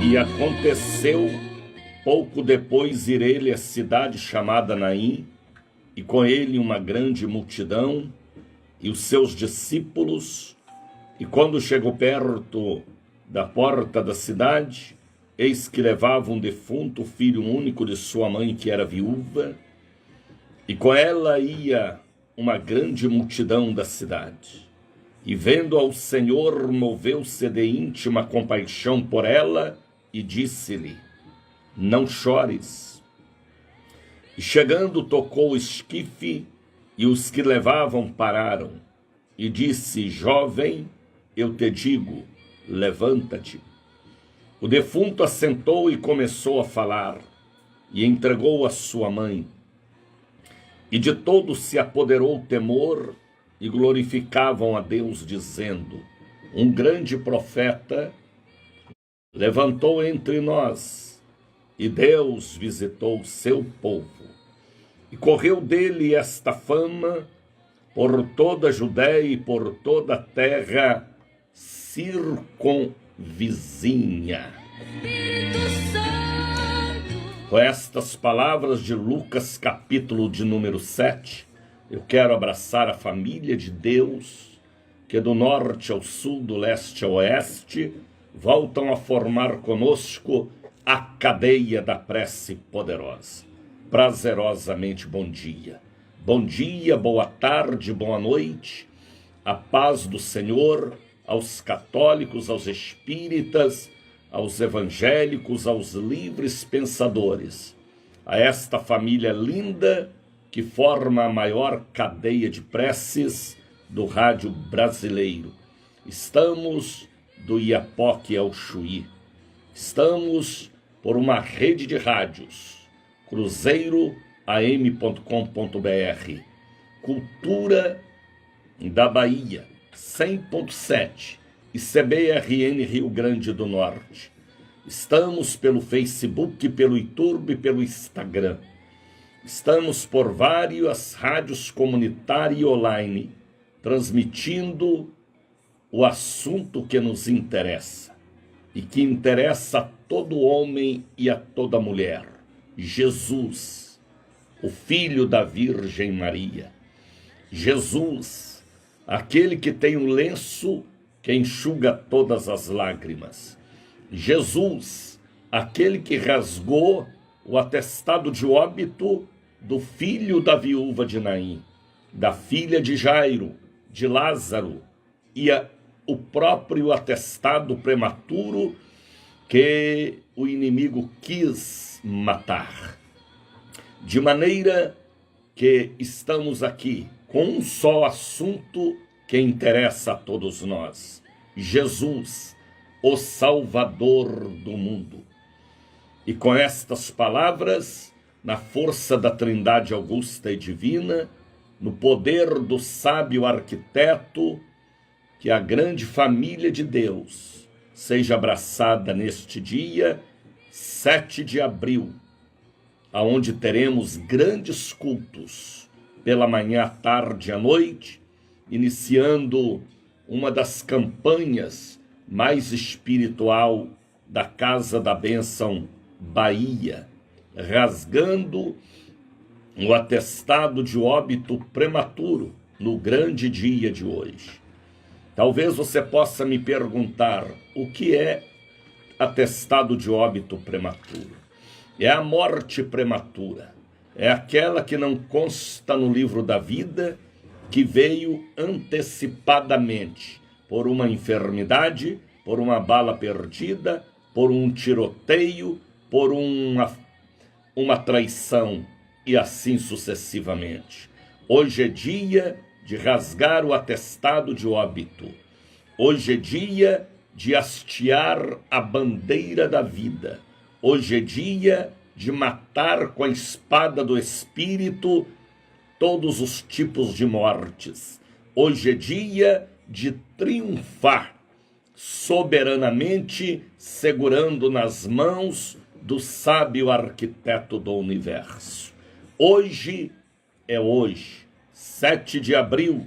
E aconteceu, pouco depois, ir ele à cidade chamada Naim, e com ele uma grande multidão, e os seus discípulos. E quando chegou perto da porta da cidade, eis que levava um defunto, filho único de sua mãe, que era viúva, e com ela ia uma grande multidão da cidade. E vendo ao Senhor, moveu-se de íntima compaixão por ela, e disse-lhe: não chores. E chegando, tocou o esquife, e os que levavam pararam. E disse: jovem, eu te digo, levanta-te. O defunto assentou e começou a falar, e entregou a sua mãe. E de todos se apoderou o temor, e glorificavam a Deus, dizendo: um grande profeta levantou entre nós, e Deus visitou o seu povo. E correu dele esta fama por toda a Judéia e por toda a terra circunvizinha. Com estas palavras de Lucas, capítulo de número 7, eu quero abraçar a família de Deus, que do norte ao sul, do leste ao oeste, voltam a formar conosco a cadeia da prece poderosa. Prazerosamente bom dia. Bom dia, boa tarde, boa noite. A paz do Senhor aos católicos, aos espíritas, aos evangélicos, aos livres pensadores, a esta família linda que forma a maior cadeia de preces do rádio brasileiro. Estamos do Iapoque ao Chuí. Estamos por uma rede de rádios, cruzeiroam.com.br, Cultura da Bahia, 100.7, e CBRN Rio Grande do Norte. Estamos pelo Facebook, pelo YouTube, pelo Instagram. Estamos por várias rádios comunitárias e online, transmitindo o assunto que nos interessa e que interessa a todo homem e a toda mulher: Jesus, o Filho da Virgem Maria. Jesus, aquele que tem o lenço que enxuga todas as lágrimas. Jesus, aquele que rasgou o atestado de óbito do filho da viúva de Naim, da filha de Jairo, de Lázaro, e o próprio atestado prematuro que o inimigo quis matar. De maneira que estamos aqui com um só assunto que interessa a todos nós: Jesus, o Salvador do mundo. E com estas palavras, na força da Trindade augusta e divina, no poder do sábio arquiteto, que a grande família de Deus seja abraçada neste dia, 7 de abril, aonde teremos grandes cultos, pela manhã, à tarde e à noite, iniciando uma das campanhas mais espiritual da Casa da Bênção Bahia, rasgando o atestado de óbito prematuro no grande dia de hoje. Talvez você possa me perguntar: o que é atestado de óbito prematuro? É a morte prematura, é aquela que não consta no livro da vida, que veio antecipadamente por uma enfermidade, por uma bala perdida, por um tiroteio, por uma traição, e assim sucessivamente. Hoje é dia de rasgar o atestado de óbito. Hoje é dia de hastear a bandeira da vida. Hoje é dia de matar com a espada do Espírito todos os tipos de mortes. Hoje é dia de triunfar soberanamente, segurando nas mãos do sábio arquiteto do universo. Hoje é hoje, 7 de abril,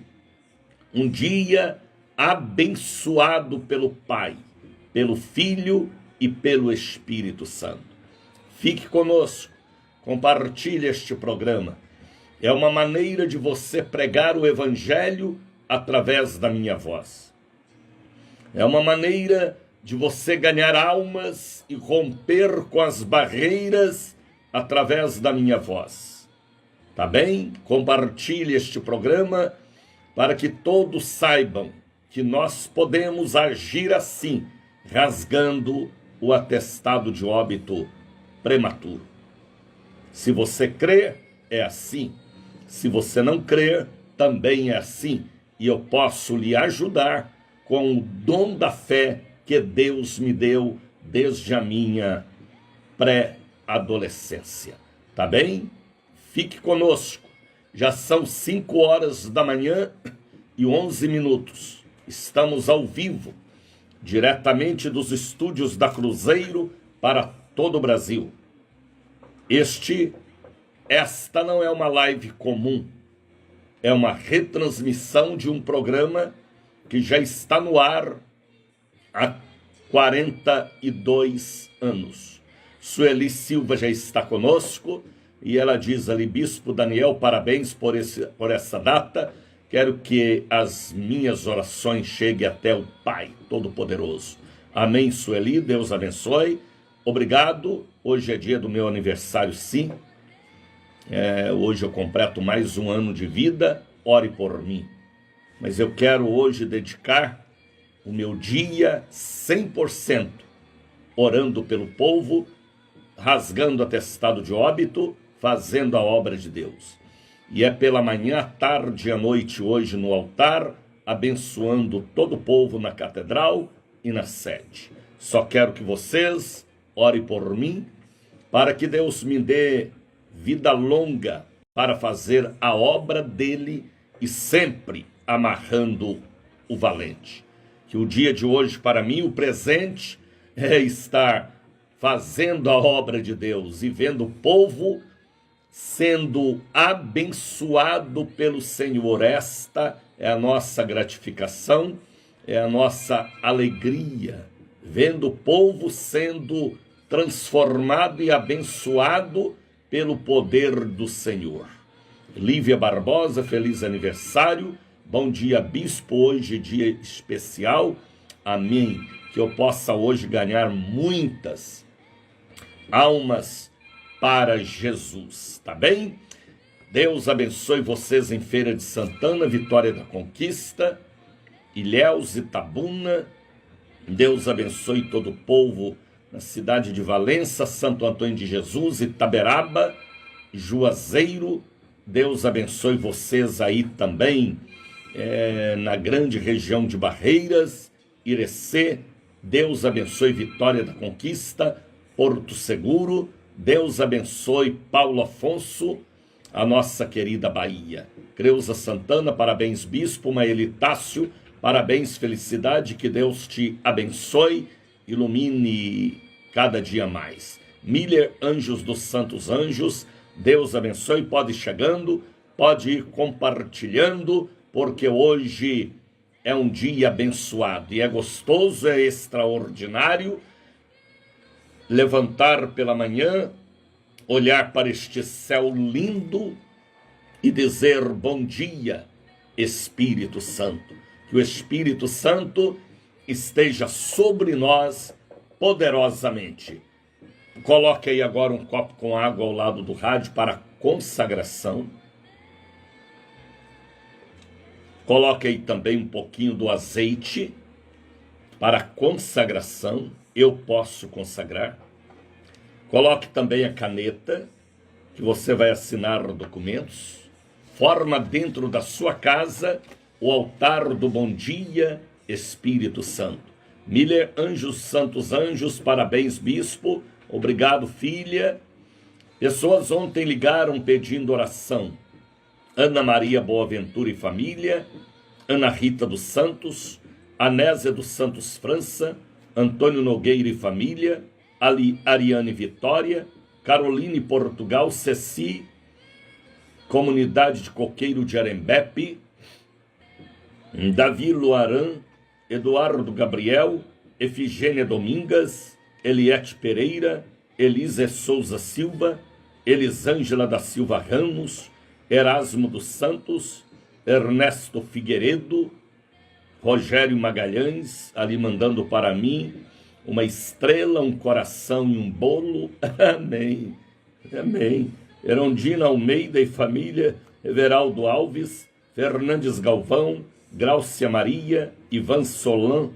um dia abençoado pelo Pai, pelo Filho e pelo Espírito Santo. Fique conosco, compartilhe este programa. É uma maneira de você pregar o Evangelho através da minha voz. É uma maneira de você ganhar almas e romper com as barreiras através da minha voz. Tá bem? Compartilhe este programa para que todos saibam que nós podemos agir assim, rasgando o atestado de óbito prematuro. Se você crê, é assim. Se você não crer, também é assim. E eu posso lhe ajudar com o dom da fé que Deus me deu desde a minha pré-adolescência. Tá bem? Fique conosco. Já são 5 horas da manhã e 11 minutos. Estamos ao vivo, diretamente dos estúdios da Cruzeiro para todo o Brasil. Esta não é uma live comum. É uma retransmissão de um programa que já está no ar há 42 anos. Sueli Silva já está conosco e ela diz ali: Bispo Daniel, parabéns por essa data. Quero que as minhas orações cheguem até o Pai Todo-Poderoso. Amém, Sueli, Deus abençoe. Obrigado. Hoje é dia do meu aniversário, sim. Hoje eu completo mais um ano de vida. Ore por mim. Mas eu quero hoje dedicar o meu dia 100% orando pelo povo, rasgando o atestado de óbito, fazendo a obra de Deus. E é pela manhã, à tarde e à noite hoje no altar, abençoando todo o povo na catedral e na sede. Só quero que vocês orem por mim, para que Deus me dê vida longa para fazer a obra dele e sempre amarrando o valente. Que o dia de hoje, para mim, o presente é estar fazendo a obra de Deus e vendo o povo sendo abençoado pelo Senhor. Esta é a nossa gratificação, é a nossa alegria, vendo o povo sendo transformado e abençoado pelo poder do Senhor. Lívia Barbosa, feliz aniversário. Bom dia, bispo, hoje dia especial. Amém. Que eu possa hoje ganhar muitas almas para Jesus, tá bem? Deus abençoe vocês em Feira de Santana, Vitória da Conquista, Ilhéus, Itabuna. Deus abençoe todo o povo na cidade de Valença, Santo Antônio de Jesus, Itaberaba, Juazeiro. Deus abençoe vocês aí também, na grande região de Barreiras, Irecê. Deus abençoe Vitória da Conquista, Porto Seguro. Deus abençoe Paulo Afonso, a nossa querida Bahia. Creuza Santana, parabéns, bispo. Maelitácio, parabéns, felicidade, que Deus te abençoe, ilumine cada dia mais. Miller, Anjos dos Santos Anjos, Deus abençoe. Pode ir chegando, pode ir compartilhando, porque hoje é um dia abençoado e é gostoso, é extraordinário levantar pela manhã, olhar para este céu lindo e dizer: bom dia, Espírito Santo. Que o Espírito Santo esteja sobre nós poderosamente. Coloque aí agora um copo com água ao lado do rádio para consagração. Coloque aí também um pouquinho do azeite para consagração. Eu posso consagrar. Coloque também a caneta, que você vai assinar documentos. Forma dentro da sua casa o altar do Bom Dia, Espírito Santo. Miller, Anjos, Santos Anjos, parabéns, bispo. Obrigado, filha. Pessoas ontem ligaram pedindo oração. Ana Maria Boaventura e família, Ana Rita dos Santos, Anésia dos Santos França, Antônio Nogueira e família, Ariane Vitória, Caroline Portugal, Ceci, Comunidade de Coqueiro de Arembepe, Davi Luaran, Eduardo Gabriel, Efigênia Domingas, Eliete Pereira, Elisa Souza Silva, Elisângela da Silva Ramos, Erasmo dos Santos, Ernesto Figueiredo, Rogério Magalhães, ali mandando para mim uma estrela, um coração e um bolo. Amém, amém. Erondina Almeida e família, Everaldo Alves, Fernandes Galvão, Gráucia Maria, Ivan Solan,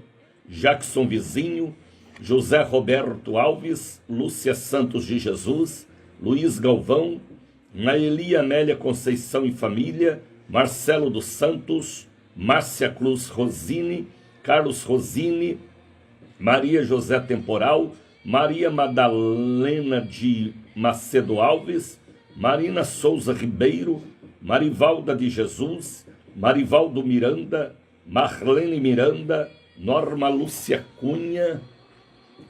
Jackson Vizinho, José Roberto Alves, Lúcia Santos de Jesus, Luiz Galvão, Naeli Amélia Conceição e família, Marcelo dos Santos, Márcia Cruz Rosini, Carlos Rosini, Maria José Temporal, Maria Madalena de Macedo Alves, Marina Souza Ribeiro, Marivalda de Jesus, Marivaldo Miranda, Marlene Miranda, Norma Lúcia Cunha.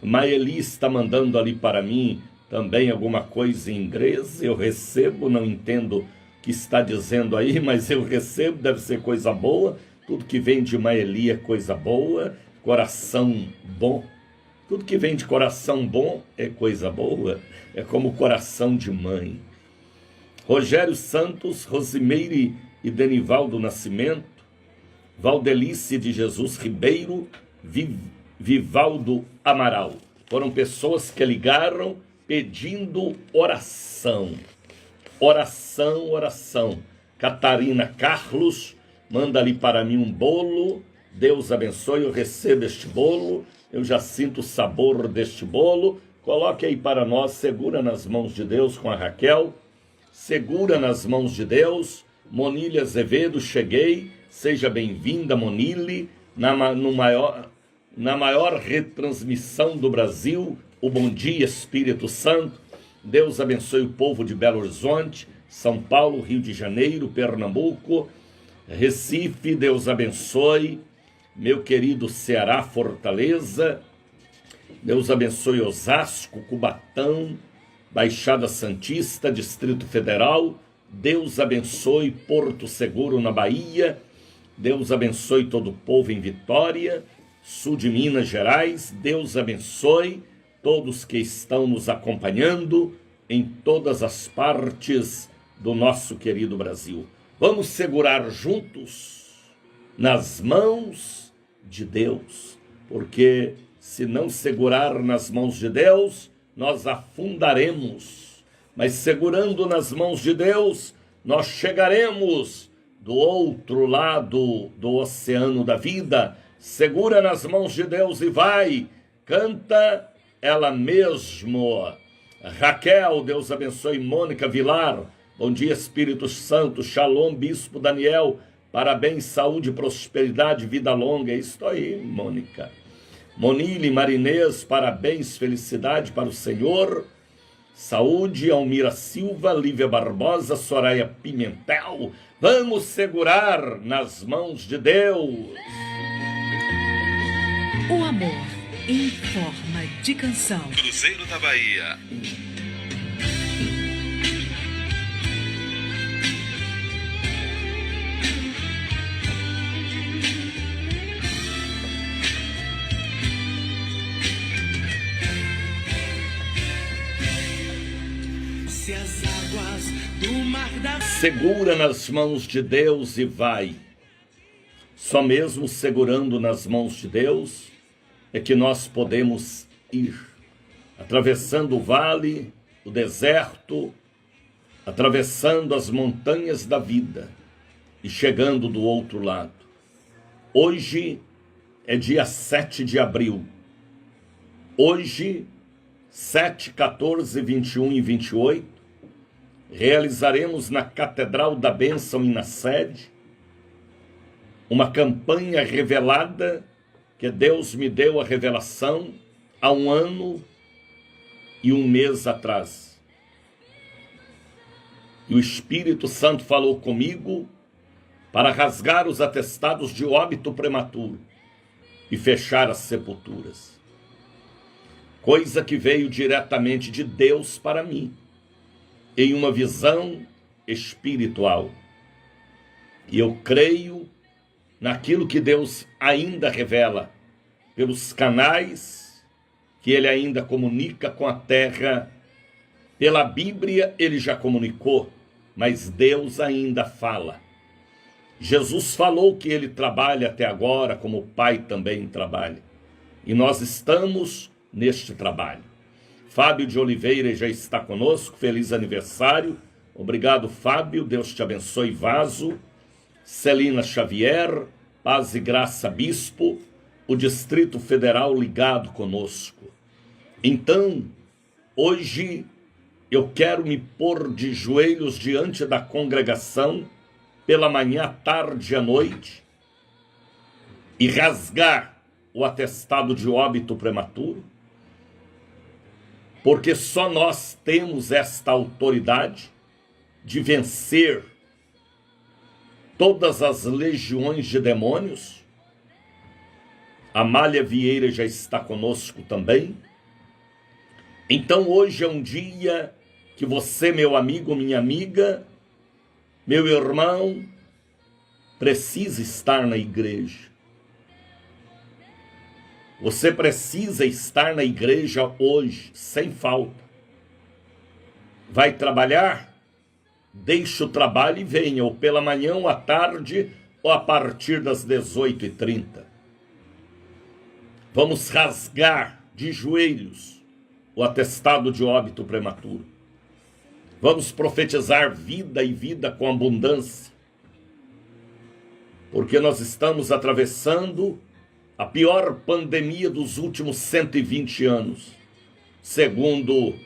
Maeli está mandando ali para mim também alguma coisa em inglês. Eu recebo, não entendo o que está dizendo aí, mas eu recebo, deve ser coisa boa. Tudo que vem de Maeli é coisa boa, coração bom. Tudo que vem de coração bom é coisa boa, é como coração de mãe. Rogério Santos, Rosimeire e Denivaldo Nascimento, Valdelice de Jesus Ribeiro, Vivaldo Amaral. Foram pessoas que ligaram pedindo oração. Oração, oração. Catarina Carlos, manda ali para mim um bolo. Deus abençoe, eu recebo este bolo. Eu já sinto o sabor deste bolo. Coloque aí para nós, segura nas mãos de Deus com a Raquel. Segura nas mãos de Deus. Monile Azevedo, cheguei. Seja bem-vinda, Monile, na maior retransmissão do Brasil, o Bom Dia Espírito Santo. Deus abençoe o povo de Belo Horizonte, São Paulo, Rio de Janeiro, Pernambuco, Recife. Deus abençoe, meu querido Ceará, Fortaleza. Deus abençoe Osasco, Cubatão, Baixada Santista, Distrito Federal. Deus abençoe Porto Seguro, na Bahia. Deus abençoe todo o povo em Vitória, sul de Minas Gerais. Deus abençoe todos que estão nos acompanhando em todas as partes do nosso querido Brasil. Vamos segurar juntos nas mãos de Deus, porque se não segurar nas mãos de Deus, nós afundaremos. Mas segurando nas mãos de Deus, nós chegaremos do outro lado do oceano da vida. Segura nas mãos de Deus e vai. Canta ela mesmo. Raquel, Deus abençoe. Mônica Vilar, bom dia Espírito Santo. Shalom, Bispo Daniel, parabéns, saúde, prosperidade, vida longa. É isso aí, Mônica. Monile Marinês, parabéns, felicidade para o Senhor. Saúde, Almira Silva, Lívia Barbosa, Soraya Pimentel. Vamos segurar nas mãos de Deus. O amor em forma de canção. Cruzeiro da Bahia. Segura nas mãos de Deus e vai. Só mesmo segurando nas mãos de Deus é que nós podemos ir. Atravessando o vale, o deserto, atravessando as montanhas da vida e chegando do outro lado. Hoje é dia 7 de abril. Hoje, 7, 14, 21 e 28, realizaremos na Catedral da Bênção e na sede uma campanha revelada que Deus me deu a revelação há 1 ano e 1 mês atrás. E o Espírito Santo falou comigo para rasgar os atestados de óbito prematuro e fechar as sepulturas. Coisa que veio diretamente de Deus para mim, em uma visão espiritual. E eu creio naquilo que Deus ainda revela pelos canais que ele ainda comunica com a terra. Pela Bíblia ele já comunicou, mas Deus ainda fala. Jesus falou que ele trabalha até agora, como o Pai também trabalha. E nós estamos neste trabalho. Fábio de Oliveira já está conosco, feliz aniversário. Obrigado, Fábio, Deus te abençoe, vaso. Celina Xavier, paz e graça, bispo. O Distrito Federal ligado conosco. Então, hoje eu quero me pôr de joelhos diante da congregação, pela manhã, tarde e à noite, e rasgar o atestado de óbito prematuro, porque só nós temos esta autoridade de vencer todas as legiões de demônios. Amália Vieira já está conosco também. Então hoje é um dia que você, meu amigo, minha amiga, meu irmão, precisa estar na igreja. Você precisa estar na igreja hoje, sem falta. Vai trabalhar? Deixe o trabalho e venha, ou pela manhã, ou à tarde, ou a partir das 18h30. Vamos rasgar de joelhos o atestado de óbito prematuro. Vamos profetizar vida e vida com abundância. Porque nós estamos atravessando a pior pandemia dos últimos 120 anos, segundo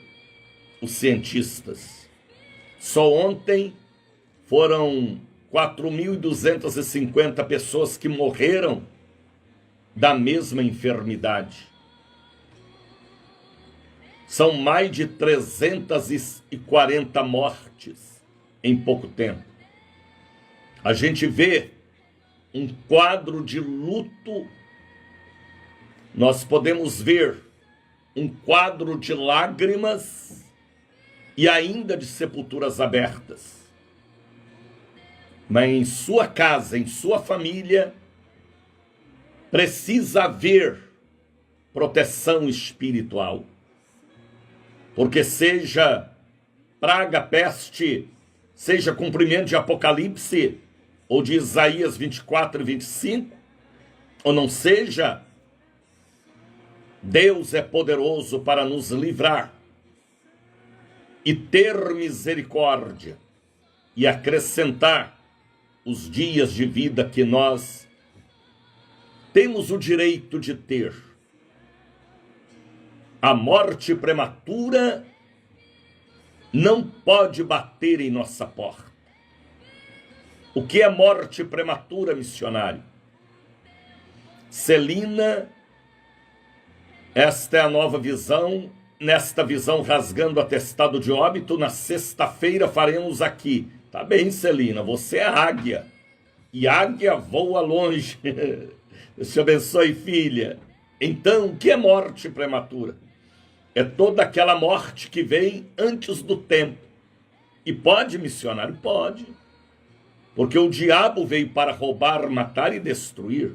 os cientistas. Só ontem foram 4.250 pessoas que morreram da mesma enfermidade. São mais de 340 mortes em pouco tempo. A gente vê um quadro de luto. Nós podemos ver um quadro de lágrimas e ainda de sepulturas abertas. Mas em sua casa, em sua família, precisa haver proteção espiritual. Porque seja praga, peste, seja cumprimento de Apocalipse, ou de Isaías 24 e 25, ou não seja, Deus é poderoso para nos livrar e ter misericórdia e acrescentar os dias de vida que nós temos o direito de ter. A morte prematura não pode bater em nossa porta. O que é morte prematura, missionário? Celina, esta é a nova visão. Nesta visão, rasgando o atestado de óbito, na sexta-feira faremos aqui. Tá bem, Celina, você é águia. E águia voa longe. Deus te abençoe, filha. Então, o que é morte prematura? É toda aquela morte que vem antes do tempo. E pode, missionário? Pode. Porque o diabo veio para roubar, matar e destruir.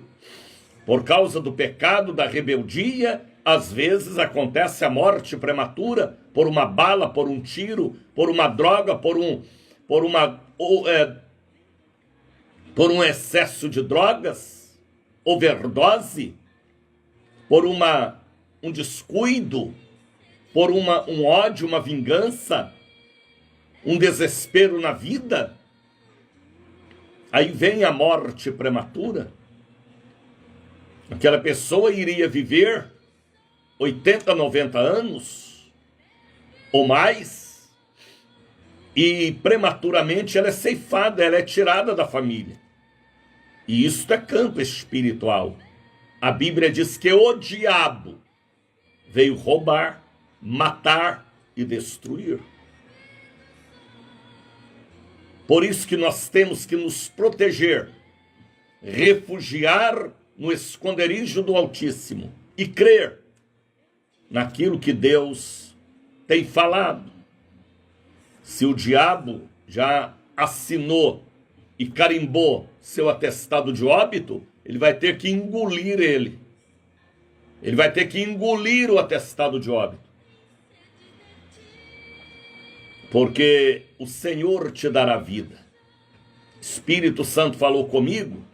Por causa do pecado, da rebeldia, às vezes acontece a morte prematura por uma bala, por um tiro, por uma droga, por um excesso de drogas, overdose, por um descuido, por um ódio, uma vingança, um desespero na vida. Aí vem a morte prematura. Aquela pessoa iria viver 80, 90 anos ou mais, e prematuramente ela é ceifada, ela é tirada da família. E isso é campo espiritual. A Bíblia diz que o diabo veio roubar, matar e destruir. Por isso que nós temos que nos proteger, refugiar no esconderijo do Altíssimo e crer naquilo que Deus tem falado. Se o diabo já assinou e carimbou seu atestado de óbito, ele vai ter que engolir ele. Ele vai ter que engolir o atestado de óbito. Porque o Senhor te dará vida. Espírito Santo falou comigo,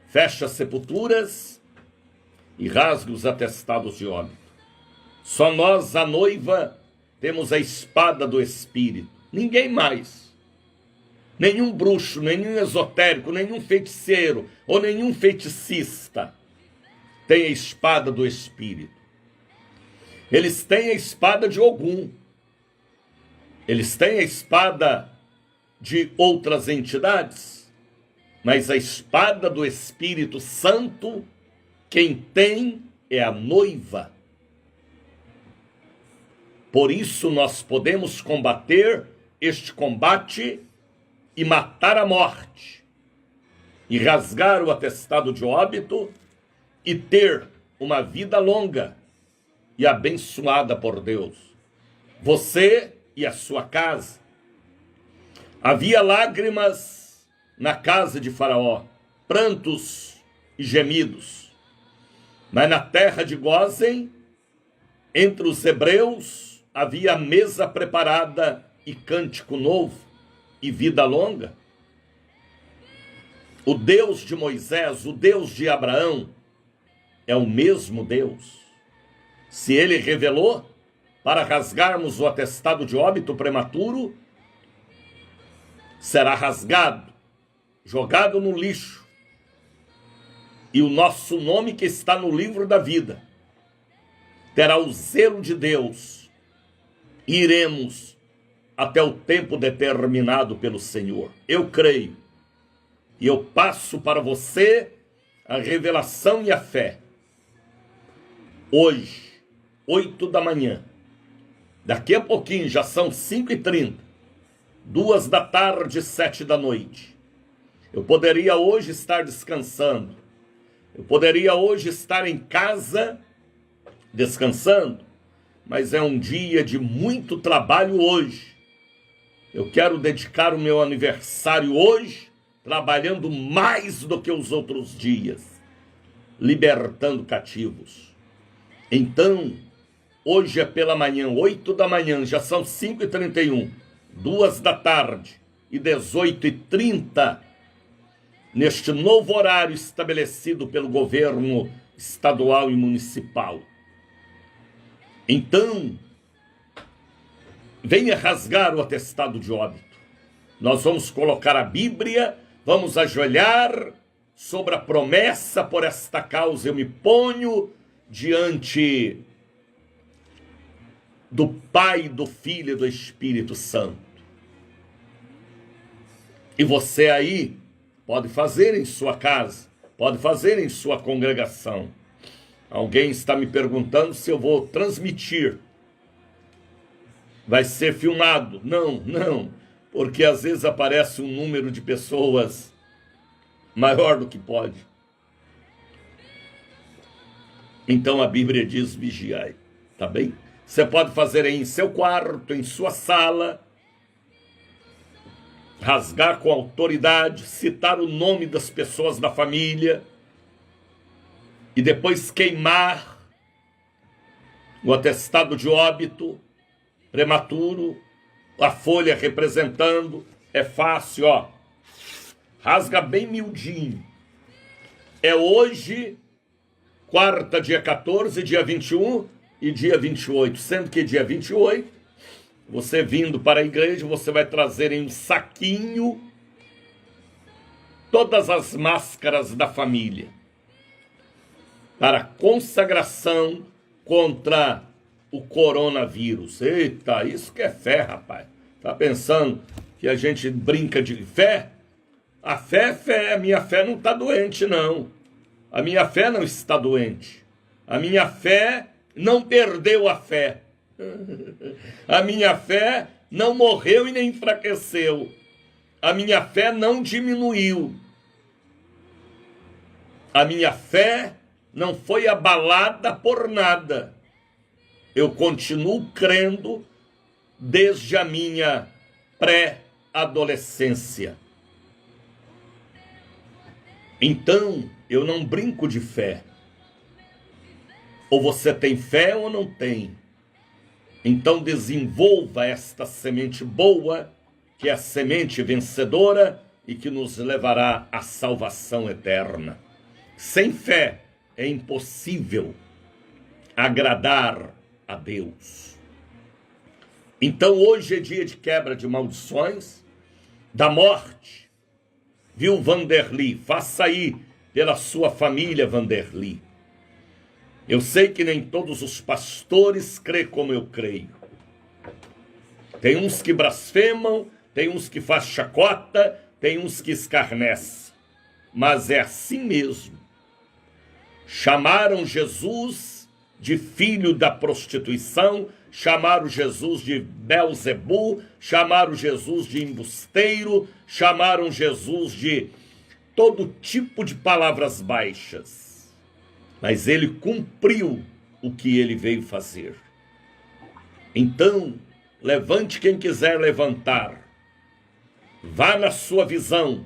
fecha as sepulturas e rasga os atestados de óbito. Só nós, a noiva, temos a espada do Espírito. Ninguém mais. Nenhum bruxo, nenhum esotérico, nenhum feiticeiro ou nenhum feiticista tem a espada do Espírito. Eles têm a espada de Ogum. Eles têm a espada de outras entidades, mas a espada do Espírito Santo, quem tem é a noiva. Por isso nós podemos combater este combate e matar a morte, e rasgar o atestado de óbito e ter uma vida longa e abençoada por Deus. Você e a sua casa. Havia lágrimas na casa de Faraó, prantos e gemidos. Mas na terra de Gósen, entre os hebreus, havia mesa preparada e cântico novo e vida longa. O Deus de Moisés, o Deus de Abraão, é o mesmo Deus. Se ele revelou para rasgarmos o atestado de óbito prematuro, será rasgado, jogado no lixo, e o nosso nome que está no livro da vida terá o zelo de Deus, e iremos até o tempo determinado pelo Senhor. Eu creio, e eu passo para você a revelação e a fé. Hoje, 8 da manhã, daqui a pouquinho, já são 5h30, 2 da tarde, 7 da noite. Eu poderia hoje estar descansando. Eu poderia hoje estar em casa descansando. Mas é um dia de muito trabalho hoje. Eu quero dedicar o meu aniversário hoje, trabalhando mais do que os outros dias, libertando cativos. Então, hoje é pela manhã, 8 da manhã, já são 5h31, 2 da tarde e 18h30, neste novo horário estabelecido pelo governo estadual e municipal. Então, venha rasgar o atestado de óbito. Nós vamos colocar a Bíblia, vamos ajoelhar sobre a promessa. Por esta causa eu me ponho diante do Pai, do Filho e do Espírito Santo. E você aí pode fazer em sua casa, pode fazer em sua congregação. Alguém está me perguntando se eu vou transmitir. Vai ser filmado? Não, porque às vezes aparece um número de pessoas maior do que pode. Então a Bíblia diz: vigiai, tá bem? Você pode fazer aí em seu quarto, em sua sala, rasgar com autoridade, citar o nome das pessoas da família e depois queimar o atestado de óbito prematuro, a folha representando. É fácil, ó. Rasga bem miudinho. É hoje, quarta, dia 14, dia 21 e dia 28. Sendo que dia 28, você vindo para a igreja, você vai trazer em um saquinho todas as máscaras da família para consagração contra o coronavírus. Eita, isso que é fé, rapaz. Tá pensando que a gente brinca de fé? A fé é fé. A minha fé não está doente, não. A minha fé não está doente. A minha fé não perdeu a fé. A minha fé não morreu e nem enfraqueceu. A minha fé não diminuiu. A minha fé não foi abalada por nada. Eu continuo crendo desde a minha pré-adolescência. Então, eu não brinco de fé. Ou você tem fé ou não tem. Então desenvolva esta semente boa, que é a semente vencedora e que nos levará à salvação eterna. Sem fé é impossível agradar a Deus. Então hoje é dia de quebra de maldições, da morte. Viu, Vanderly? Faça aí pela sua família, Vanderly. Eu sei que nem todos os pastores creem como eu creio. Tem uns que blasfemam, tem uns que fazem chacota, tem uns que escarnecem. Mas é assim mesmo. Chamaram Jesus de filho da prostituição, chamaram Jesus de Belzebu, chamaram Jesus de embusteiro, chamaram Jesus de todo tipo de palavras baixas. Mas ele cumpriu o que ele veio fazer. Então, levante quem quiser levantar. Vá na sua visão.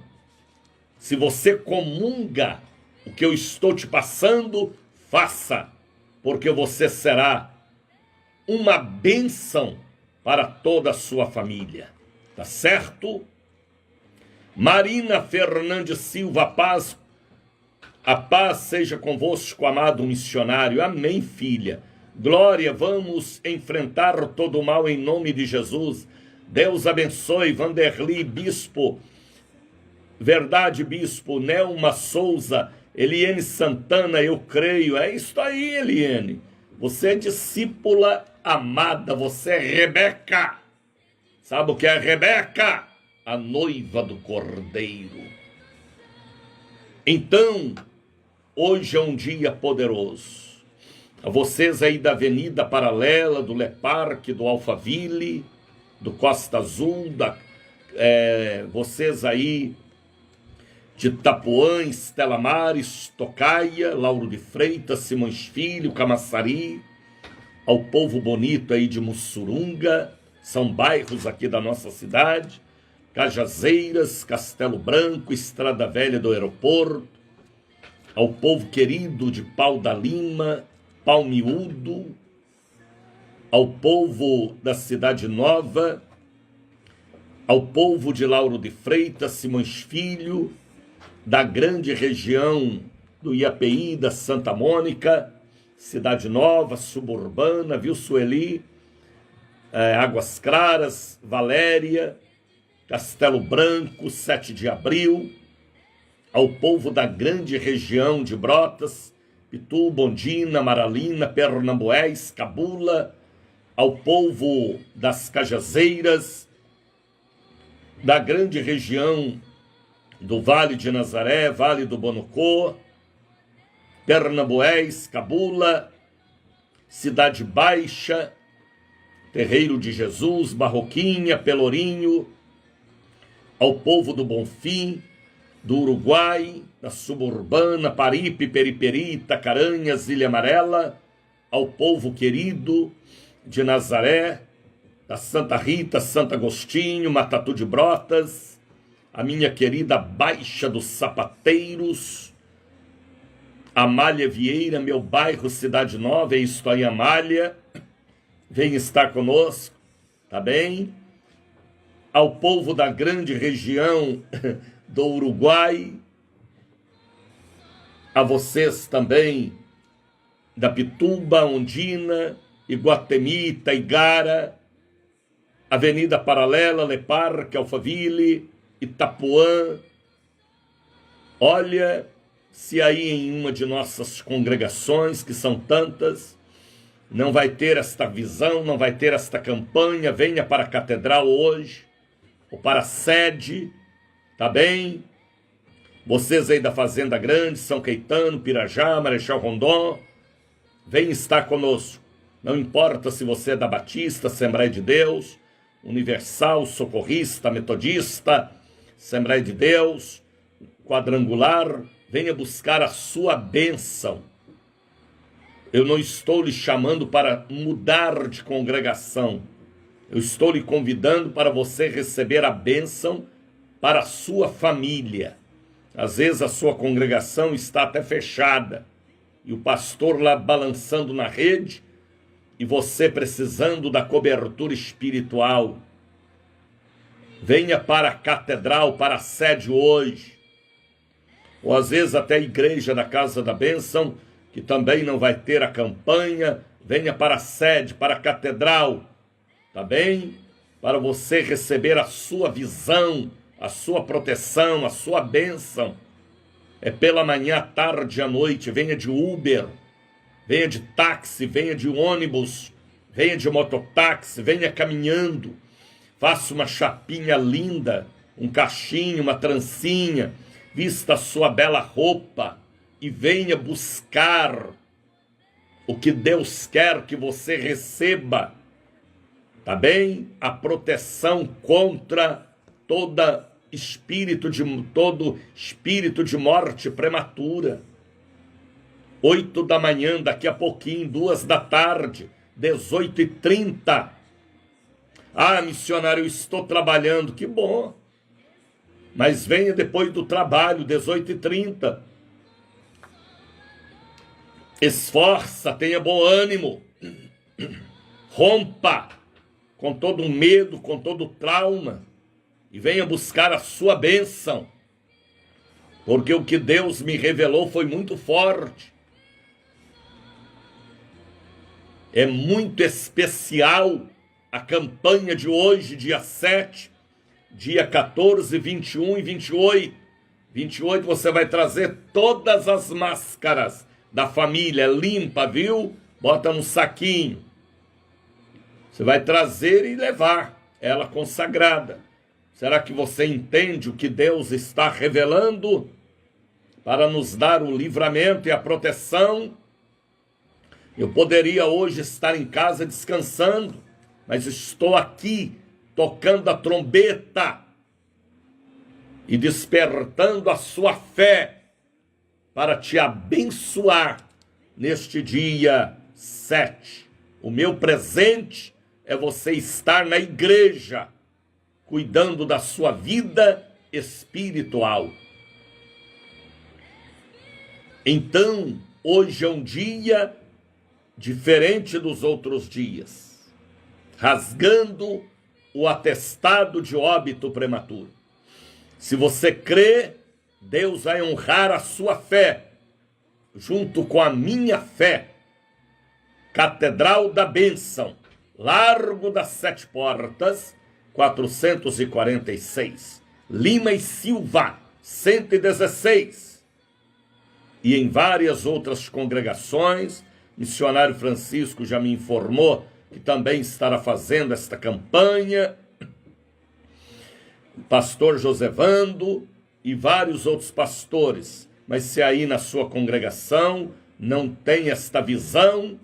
Se você comunga o que eu estou te passando, faça, porque você será uma bênção para toda a sua família. Tá certo? Marina Fernandes Silva, paz. A paz seja convosco, amado missionário. Amém, filha. Glória, vamos enfrentar todo o mal em nome de Jesus. Deus abençoe, Vanderly, bispo. Verdade, bispo. Nelma Souza, Eliane Santana, eu creio. É isso aí, Eliane. Você é discípula amada, você é Rebeca. Sabe o que é Rebeca? A noiva do Cordeiro. Então, hoje é um dia poderoso. A vocês aí da Avenida Paralela, do Le Parque, do Alphaville, do Costa Azul, vocês aí de Itapuã, Estela Maris, Tocaia, Lauro de Freitas, Simões Filho, Camaçari, ao povo bonito aí de Mussurunga, são bairros aqui da nossa cidade, Cajazeiras, Castelo Branco, Estrada Velha do Aeroporto, ao povo querido de Pau da Lima, Palmiúdo, ao povo da Cidade Nova, ao povo de Lauro de Freitas, Simões Filho, da grande região do IAPI, da Santa Mônica, Cidade Nova, Suburbana, viu, Sueli, Águas Claras, Valéria, Castelo Branco, 7 de Abril, ao povo da grande região de Brotas, Pitu, Bondina, Maralina, Pernambués, Cabula, ao povo das Cajazeiras, da grande região do Vale de Nazaré, Vale do Bonocô, Pernambués, Cabula, Cidade Baixa, Terreiro de Jesus, Barroquinha, Pelourinho, ao povo do Bonfim, do Uruguai, da Suburbana, Paripe, Periperi, Itacaranhas, Ilha Amarela, ao povo querido de Nazaré, da Santa Rita, Santo Agostinho, Matatu de Brotas, a minha querida Baixa dos Sapateiros, Amália Vieira, meu bairro Cidade Nova, é isto aí, Amália, vem estar conosco, tá bem? Ao povo da grande região do Uruguai, a vocês também da Pituba, Ondina, Iguatemi, Taigara, Avenida Paralela, Le Parque, Alphaville, Itapuã. Olha, se aí em uma de nossas congregações, que são tantas, não vai ter esta visão, não vai ter esta campanha, venha para a catedral hoje, ou para a sede, tá bem? Vocês aí da Fazenda Grande, São Caetano, Pirajá, Marechal Rondon, vem estar conosco. Não importa se você é da Batista, Assembleia de Deus, Universal, Socorrista, Metodista, Assembleia de Deus, Quadrangular, venha buscar a sua bênção. Eu não estou lhe chamando para mudar de congregação. Eu estou lhe convidando para você receber a bênção para a sua família. Às vezes a sua congregação está até fechada. e o pastor lá balançando na rede, e você precisando da cobertura espiritual. Venha para a catedral, para a sede hoje. Ou às vezes até a igreja da Casa da Bênção, que também não vai ter a campanha. Venha para a sede, para a catedral, tá bem? Para você receber a sua visão, a sua proteção, a sua bênção. É pela manhã, à tarde, à noite. Venha de Uber, venha de táxi, venha de ônibus, venha de mototáxi, venha caminhando. Faça uma chapinha linda, um cachinho, uma trancinha, vista a sua bela roupa e venha buscar o que Deus quer que você receba, tá bem? A proteção contra todo espírito de morte prematura. 8 da manhã, daqui a pouquinho, 2 da tarde, 18h30. Ah, missionário, eu estou trabalhando. Que bom. Mas venha depois do trabalho, 18h30. Esforça, tenha bom ânimo. Rompa com todo o medo, com todo o trauma. E venha buscar a sua bênção. Porque o que Deus me revelou foi muito forte. É muito especial a campanha de hoje, dia 7, dia 14, 21 e 28. 28 você vai trazer todas as máscaras da família, limpa, viu? Bota num saquinho. Você vai trazer e levar ela consagrada. Será que você entende o que Deus está revelando para nos dar o livramento e a proteção? Eu poderia hoje estar em casa descansando, mas estou aqui tocando a trombeta e despertando a sua fé para te abençoar neste dia 7. O meu presente é você estar na igreja, cuidando da sua vida espiritual. Então, hoje é um dia diferente dos outros dias, rasgando o atestado de óbito prematuro. Se você crê, Deus vai honrar a sua fé, junto com a minha fé. Catedral da Bênção, Largo das 7 Portas, 446, Lima e Silva, 116. E em várias outras congregações, missionário Francisco já me informou que também estará fazendo esta campanha, o pastor Josevando e vários outros pastores. Mas se aí na sua congregação não tem esta visão,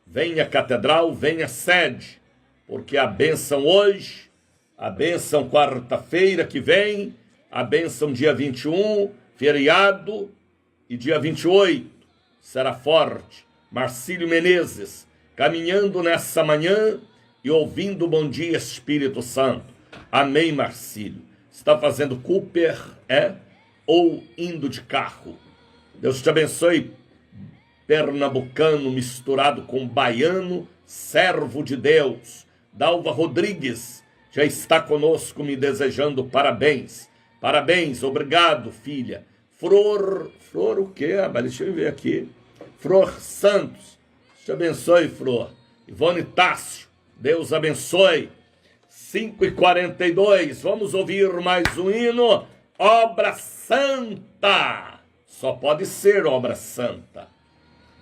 venha à catedral, venha à sede, porque a bênção hoje, a bênção quarta-feira que vem, a bênção dia 21, feriado, e dia 28 será forte. Marcílio Menezes, caminhando nessa manhã e ouvindo o Bom Dia Espírito Santo. Amém, Marcílio. Está fazendo Cooper, ou indo de carro? Deus te abençoe, pernambucano misturado com baiano, servo de Deus. Dalva Rodrigues já está conosco me desejando parabéns. Parabéns, obrigado, filha. Flor o quê? Deixa eu ver aqui. Flor Santos, te abençoe, Flor. Ivone Tássio, Deus abençoe. 5h42, vamos ouvir mais um hino. Obra Santa. Só pode ser obra santa,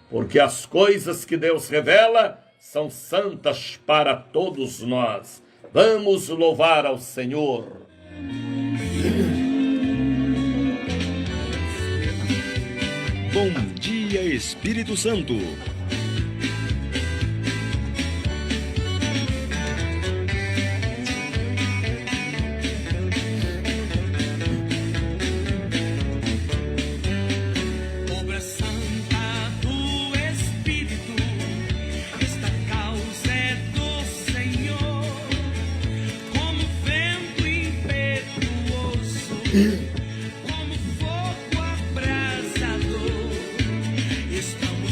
porque as coisas que Deus revela são santas para todos nós. Vamos louvar ao Senhor. Bom dia, Espírito Santo. Obra santa do Espírito, esta causa é do Senhor, como vento impetuoso. Como fogo abrasador, estão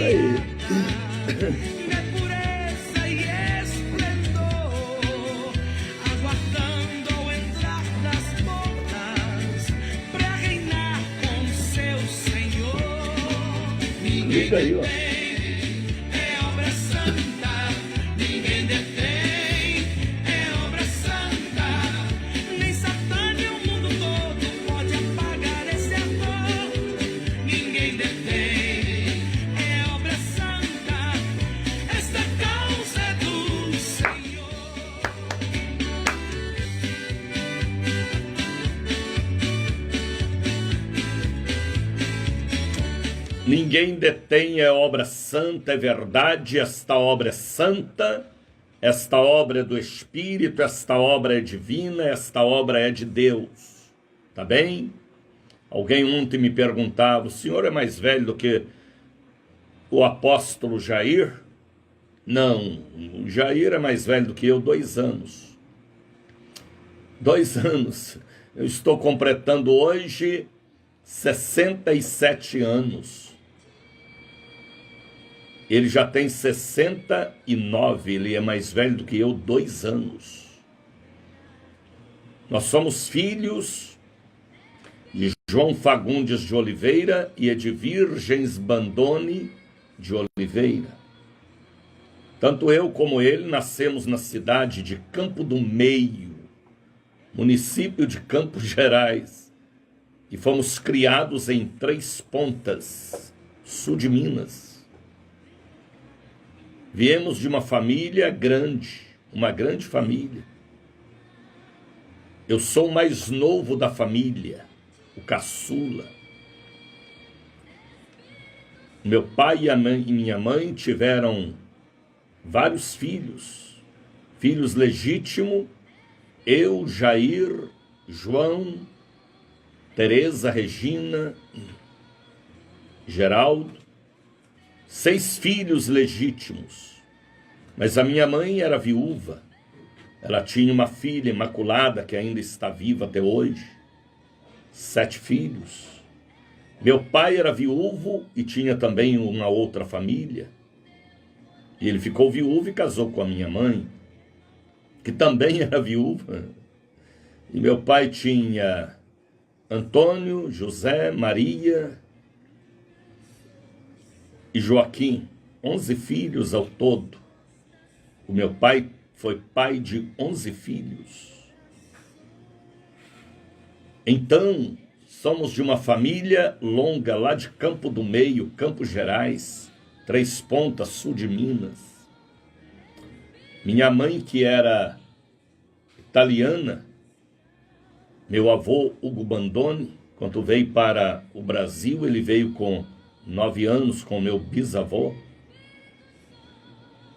de pureza e esplendor, aguardando ao entrar das portas pra reinar com seu Senhor. Ninguém Liga aí, ó. é obra santa, ninguém detém, é obra santa. Nem Satã nem o mundo todo pode apagar esse amor. Ninguém detém, é obra santa. Esta causa é do Senhor. Ninguém detém, é obra santa, é verdade, esta obra é santa, esta obra é do Espírito, esta obra é divina, esta obra é de Deus. Tá bem? Alguém ontem me perguntava, o senhor é mais velho do que o apóstolo Jair? Não, o Jair é mais velho do que eu, 2 anos. 2 anos. Eu estou completando hoje 67 anos. Ele já tem 69, ele é mais velho do que eu, 2 anos. Nós somos filhos de João Fagundes de Oliveira e Edvirgens Bandone de Oliveira. Tanto eu como ele nascemos na cidade de Campo do Meio, município de Campos Gerais, e fomos criados em Três Pontas, sul de Minas. Viemos de uma família grande, uma grande família. Eu sou o mais novo da família, o caçula. Meu pai e minha mãe tiveram vários filhos, filhos legítimos, eu, Jair, João, Tereza, Regina, Geraldo, 6 filhos legítimos, mas a minha mãe era viúva, ela tinha uma filha imaculada que ainda está viva até hoje, 7 filhos. Meu pai era viúvo e tinha também uma outra família, e ele ficou viúvo e casou com a minha mãe, que também era viúva, e meu pai tinha Antônio, José, Maria e Joaquim, 11 filhos ao todo. O meu pai foi pai de 11 filhos. Então, somos de uma família longa, lá de Campo do Meio, Campos Gerais, Três Pontas, sul de Minas. Minha mãe, que era italiana, meu avô Hugo Bandone, quando veio para o Brasil, ele veio com 9 anos com meu bisavô,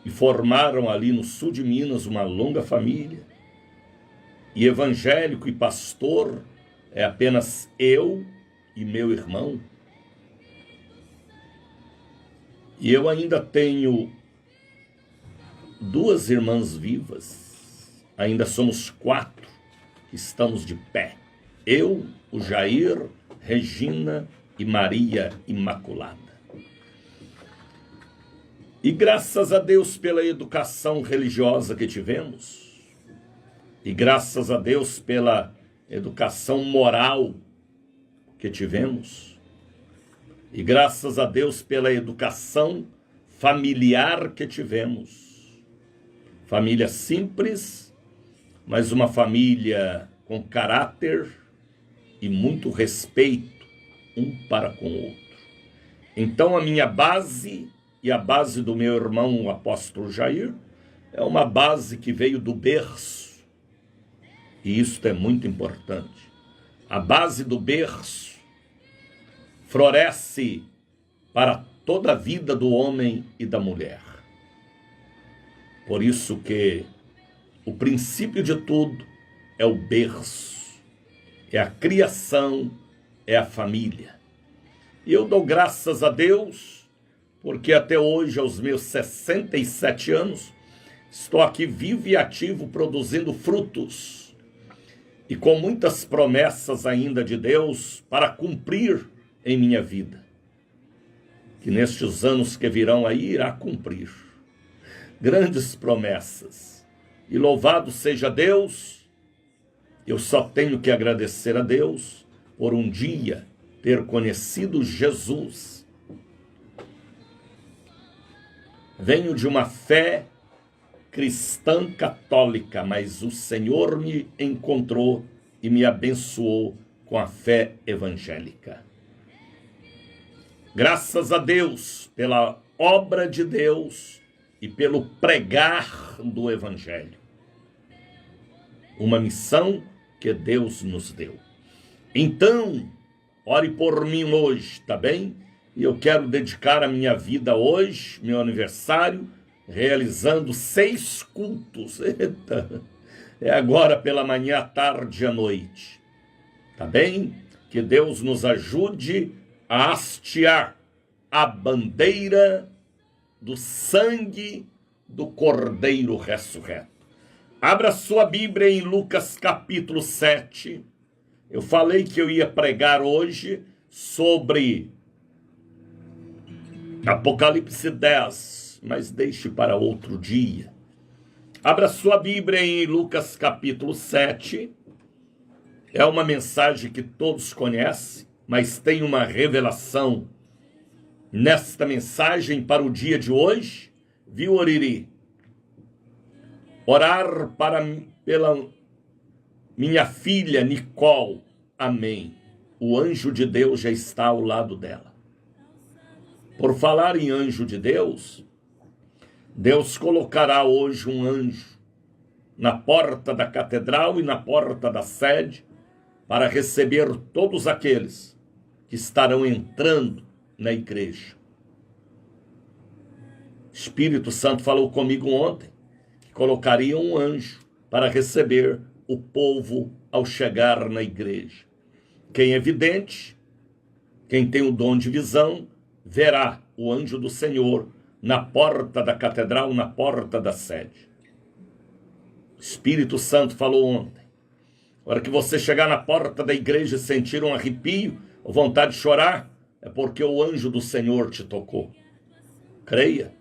e formaram ali no sul de Minas uma longa família. E evangélico e pastor é apenas eu e meu irmão. E eu ainda tenho 2 irmãs vivas, ainda somos 4 que estamos de pé. Eu, o Jair, Regina e Maria Imaculada. E graças a Deus pela educação religiosa que tivemos, e graças a Deus pela educação moral que tivemos, e graças a Deus pela educação familiar que tivemos. Família simples, mas uma família com caráter e muito respeito um para com o outro. Então a minha base e a base do meu irmão, o apóstolo Jair, é uma base que veio do berço. E isso é muito importante. A base do berço floresce para toda a vida do homem e da mulher. Por isso que o princípio de tudo é o berço, é a criação, é a família. E eu dou graças a Deus, porque até hoje, aos meus 67 anos, estou aqui vivo e ativo, produzindo frutos, e com muitas promessas ainda de Deus para cumprir em minha vida. que nestes anos que virão aí irá cumprir grandes promessas. E louvado seja Deus, eu só tenho que agradecer a Deus por um dia ter conhecido Jesus. Venho de uma fé cristã católica, mas o Senhor me encontrou e me abençoou com a fé evangélica. Graças a Deus pela obra de Deus e pelo pregar do Evangelho. Uma missão que Deus nos deu. Então, ore por mim hoje, tá bem? E eu quero dedicar a minha vida hoje, meu aniversário, realizando 6 cultos. Eita, é agora pela manhã, à tarde e à noite. Tá bem? Que Deus nos ajude a hastear a bandeira do sangue do Cordeiro ressurreto. Abra sua Bíblia em Lucas capítulo 7. Eu falei que eu ia pregar hoje sobre Apocalipse 10, mas deixe para outro dia. Abra sua Bíblia em Lucas capítulo 7. É uma mensagem que todos conhecem, mas tem uma revelação nesta mensagem para o dia de hoje. Viu, Oriri? Orar pela minha filha Nicole. Amém. O anjo de Deus já está ao lado dela. Por falar em anjo de Deus, Deus colocará hoje um anjo na porta da catedral e na porta da sede para receber todos aqueles que estarão entrando na igreja. Espírito Santo falou comigo ontem que colocaria um anjo para receber o povo ao chegar na igreja. Quem é vidente, quem tem o dom de visão, verá o anjo do Senhor na porta da catedral, na porta da sede. Espírito Santo falou ontem. A hora que você chegar na porta da igreja e sentir um arrepio, ou vontade de chorar, é porque o anjo do Senhor te tocou. Creia,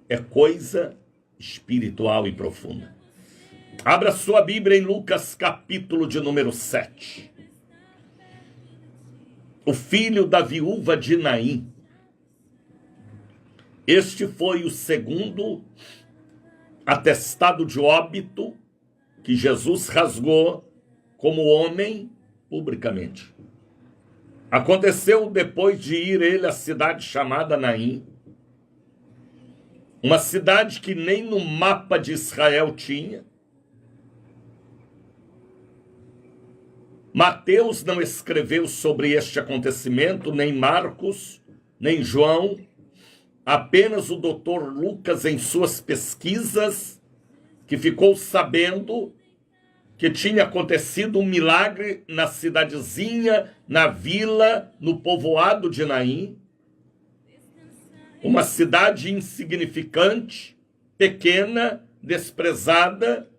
é coisa espiritual e profunda. Abra sua Bíblia em Lucas capítulo de número 7. O filho da viúva de Naim. Este foi o segundo atestado de óbito que Jesus rasgou como homem publicamente. Aconteceu depois de ir ele à cidade chamada Naim, uma cidade que nem no mapa de Israel tinha. Mateus não escreveu sobre este acontecimento, nem Marcos, nem João. Apenas o doutor Lucas, em suas pesquisas, que ficou sabendo que tinha acontecido um milagre na cidadezinha, na vila, no povoado de Naim. Uma cidade insignificante, pequena, desprezada,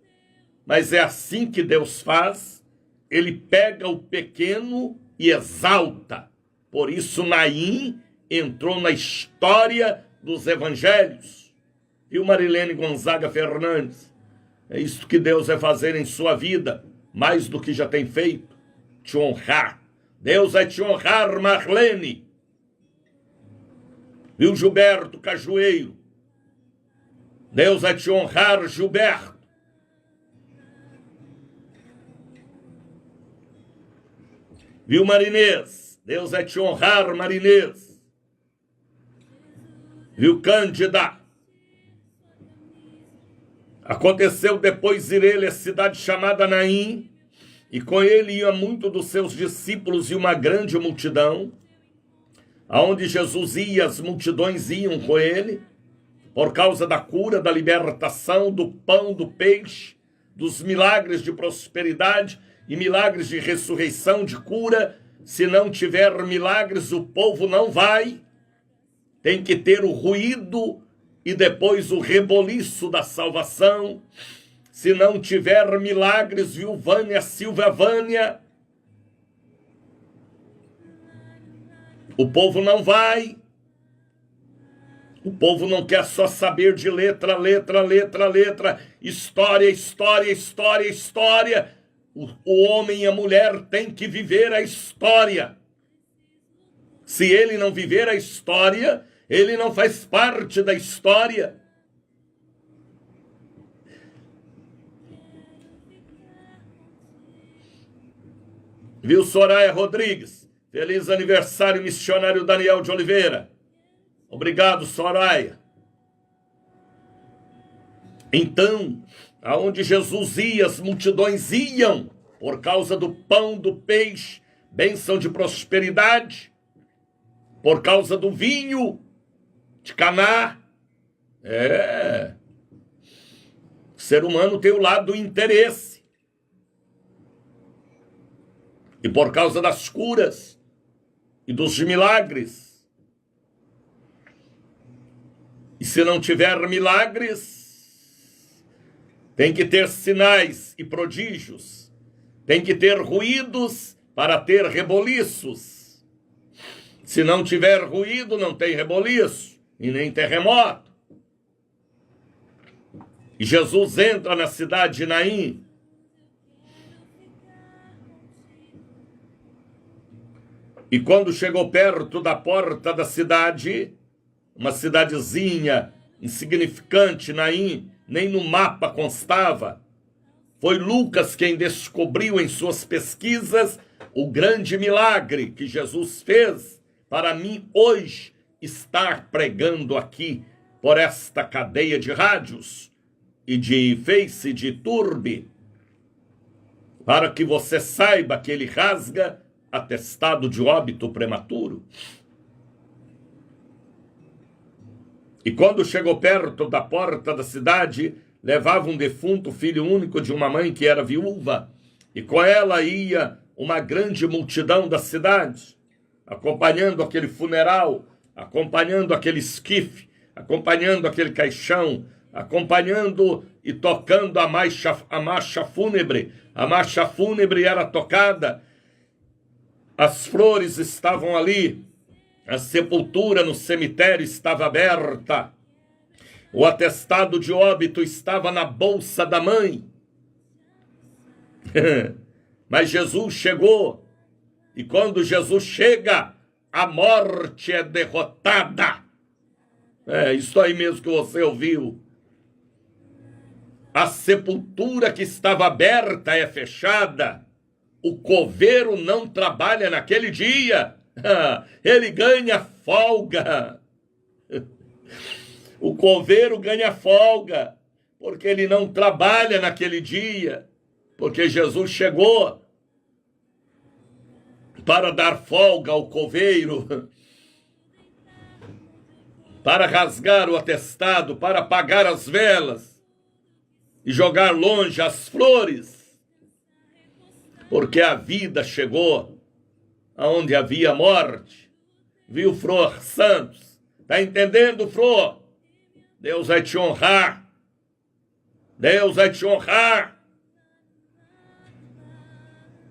mas é assim que Deus faz. Ele pega o pequeno e exalta. Por isso Naim entrou na história dos evangelhos. Viu, Marilene Gonzaga Fernandes? É isso que Deus vai fazer em sua vida, mais do que já tem feito. Te honrar. Deus vai te honrar, Marlene. Viu, Gilberto Cajueiro? Deus vai te honrar, Gilberto. Viu, Marinês? Deus vai te honrar, Marinês. Viu, Cândida? Aconteceu depois ir ele à cidade chamada Naim, e com ele ia muito dos seus discípulos e uma grande multidão. Aonde Jesus ia, as multidões iam com ele, por causa da cura, da libertação, do pão, do peixe, dos milagres de prosperidade e milagres de ressurreição, de cura. Se não tiver milagres, o povo não vai. Tem que ter o ruído e depois o reboliço da salvação. Se não tiver milagres, viu, Vânia, Silvia Vânia, o povo não vai. O povo não quer só saber de letra, letra, letra, letra, história, história, história, história. O homem e a mulher têm que viver a história. Se ele não viver a história, ele não faz parte da história. Viu, Soraya Rodrigues? Feliz aniversário, missionário Daniel de Oliveira. Obrigado, Soraya. Então, aonde Jesus ia, as multidões iam, por causa do pão, do peixe, bênção de prosperidade, por causa do vinho de Caná. O ser humano tem o lado do interesse. E por causa das curas e dos milagres. E se não tiver milagres, tem que ter sinais e prodígios. Tem que ter ruídos para ter reboliços. Se não tiver ruído, não tem reboliço e nem terremoto. E Jesus entra na cidade de Naim. E quando chegou perto da porta da cidade, uma cidadezinha insignificante, Naim, nem no mapa constava, foi Lucas quem descobriu em suas pesquisas o grande milagre que Jesus fez para mim hoje estar pregando aqui por esta cadeia de rádios e de Face, de YouTube, para que você saiba que ele rasga atestado de óbito prematuro. E quando chegou perto da porta da cidade, levava um defunto filho único de uma mãe que era viúva, e com ela ia uma grande multidão da cidade, acompanhando aquele funeral, acompanhando aquele esquife, acompanhando aquele caixão, acompanhando e tocando a marcha fúnebre. A marcha fúnebre era tocada, as flores estavam ali, a sepultura no cemitério estava aberta, o atestado de óbito estava na bolsa da mãe. Mas Jesus chegou, e quando Jesus chega, a morte é derrotada. Isso aí mesmo que você ouviu. A sepultura que estava aberta é fechada. O coveiro não trabalha naquele dia. Ele ganha folga. O coveiro ganha folga, porque ele não trabalha naquele dia. Porque Jesus chegou para dar folga ao coveiro, para rasgar o atestado, para apagar as velas e jogar longe as flores. Porque a vida chegou aonde havia morte. Viu, Flor Santos? Tá entendendo, Flor? Deus vai te honrar. Deus vai te honrar.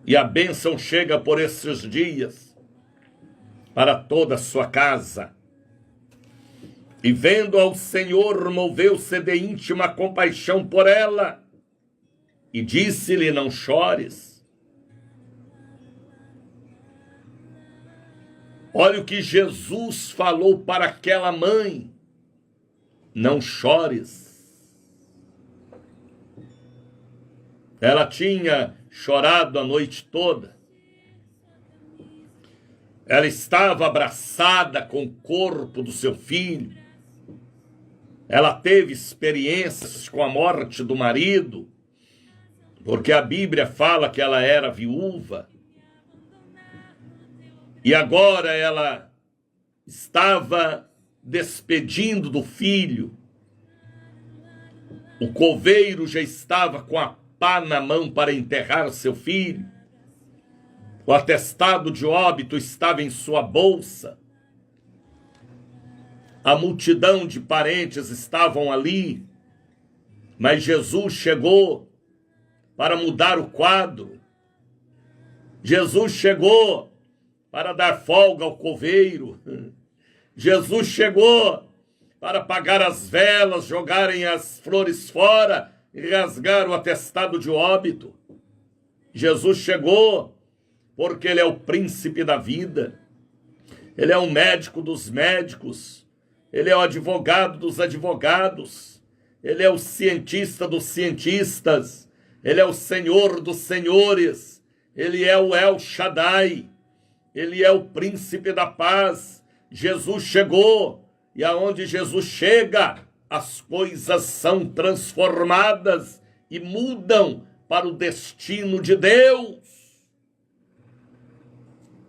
E a bênção chega por esses dias para toda a sua casa. E vendo ao Senhor, moveu-se de íntima compaixão por ela e disse-lhe: não chores. Olha o que Jesus falou para aquela mãe: não chores. Ela tinha chorado a noite toda. Ela estava abraçada com o corpo do seu filho. Ela teve experiências com a morte do marido, porque a Bíblia fala que ela era viúva. E agora ela estava despedindo do filho. O coveiro já estava com a pá na mão para enterrar seu filho. O atestado de óbito estava em sua bolsa. A multidão de parentes estavam ali. Mas Jesus chegou para mudar o quadro. Jesus chegou para dar folga ao coveiro. Jesus chegou para apagar as velas, jogarem as flores fora e rasgar o atestado de óbito. Jesus chegou porque ele é o príncipe da vida. Ele é o médico dos médicos. Ele é o advogado dos advogados. Ele é o cientista dos cientistas. Ele é o Senhor dos senhores. Ele é o El Shaddai. Ele é o príncipe da paz. Jesus chegou. E aonde Jesus chega, as coisas são transformadas e mudam para o destino de Deus.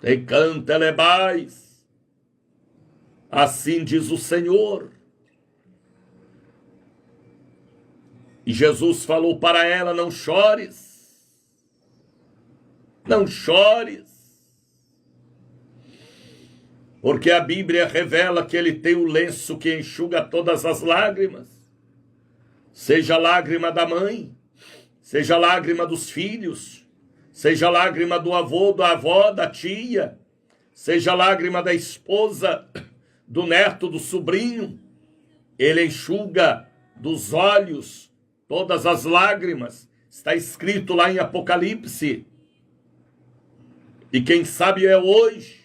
E canta elebais. Assim diz o Senhor. E Jesus falou para ela: não chores. Não chores. Porque a Bíblia revela que ele tem o lenço que enxuga todas as lágrimas. Seja a lágrima da mãe, seja a lágrima dos filhos, seja a lágrima do avô, da avó, da tia, seja a lágrima da esposa, do neto, do sobrinho. Ele enxuga dos olhos todas as lágrimas. Está escrito lá em Apocalipse. E quem sabe é hoje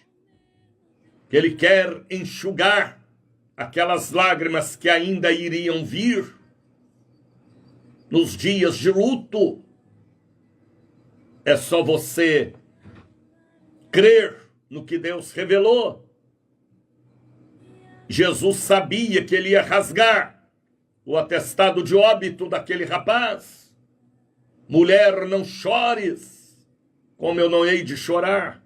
que ele quer enxugar aquelas lágrimas que ainda iriam vir nos dias de luto. É só você crer no que Deus revelou. Jesus sabia que ele ia rasgar o atestado de óbito daquele rapaz. Mulher, não chores, como eu não hei de chorar.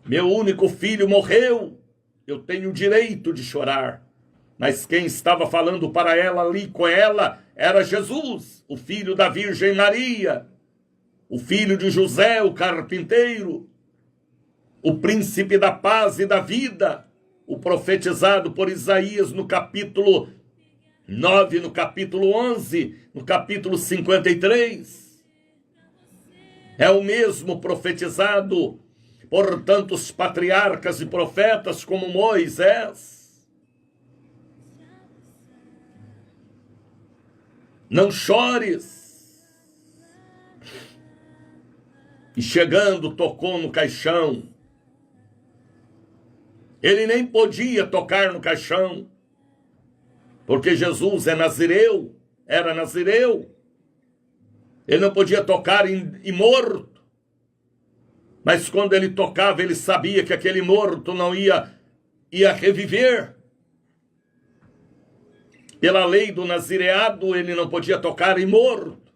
Meu único filho morreu. Eu tenho o direito de chorar. Mas quem estava falando para ela ali com ela era Jesus, o filho da Virgem Maria, o filho de José, o carpinteiro, o príncipe da paz e da vida, o profetizado por Isaías no capítulo 9, no capítulo 11, no capítulo 53. É o mesmo profetizado por tantos patriarcas e profetas como Moisés. Não chores. E chegando, tocou no caixão. Ele nem podia tocar no caixão, porque Jesus é nazireu, era nazireu. Ele não podia tocar em morto. Mas quando ele tocava, ele sabia que aquele morto não ia reviver. Pela lei do nazireado, ele não podia tocar em morto.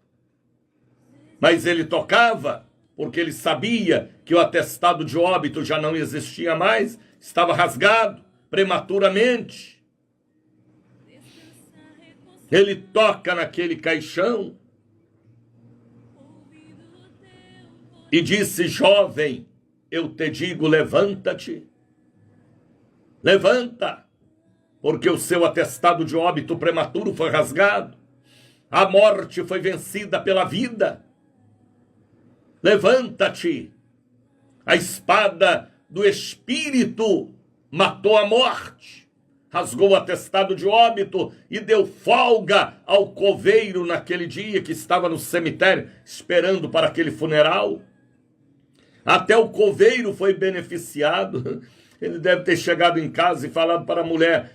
Mas ele tocava, porque ele sabia que o atestado de óbito já não existia mais, estava rasgado prematuramente. Ele toca naquele caixão e disse: jovem, eu te digo, levanta-te. Levanta, porque o seu atestado de óbito prematuro foi rasgado. A morte foi vencida pela vida. Levanta-te. A espada do Espírito matou a morte, rasgou o atestado de óbito e deu folga ao coveiro naquele dia que estava no cemitério esperando para aquele funeral. Até o coveiro foi beneficiado. Ele deve ter chegado em casa e falado para a mulher: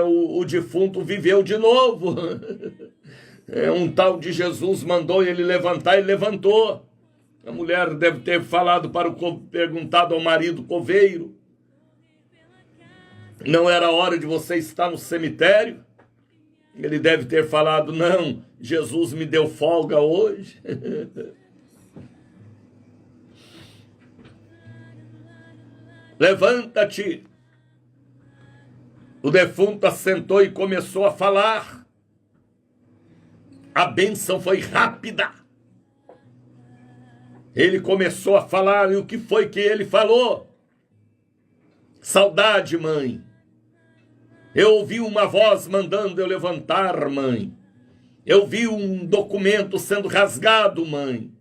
o defunto viveu de novo. Um tal de Jesus mandou ele levantar e levantou. A mulher deve ter falado perguntado ao marido coveiro: não era hora de você estar no cemitério? Ele deve ter falado: não, Jesus me deu folga hoje. Levanta-te. O defunto assentou e começou a falar. A bênção foi rápida. Ele começou a falar, e o que foi que ele falou? Saudade, mãe. Eu ouvi uma voz mandando eu levantar, mãe. Eu vi um documento sendo rasgado, mãe.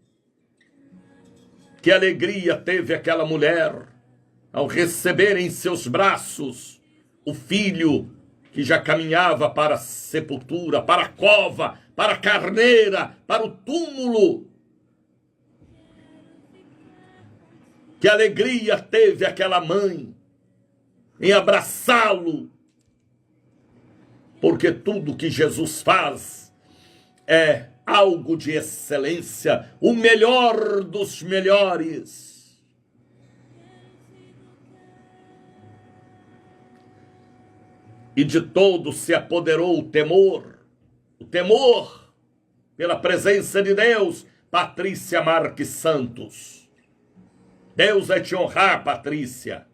Que alegria teve aquela mulher ao receber em seus braços o filho que já caminhava para a sepultura, para a cova, para a carneira, para o túmulo. Que alegria teve aquela mãe em abraçá-lo, porque tudo que Jesus faz é algo de excelência, o melhor dos melhores. E de todos se apoderou o temor pela presença de Deus. Patrícia Marques Santos, Deus vai te honrar, Patrícia.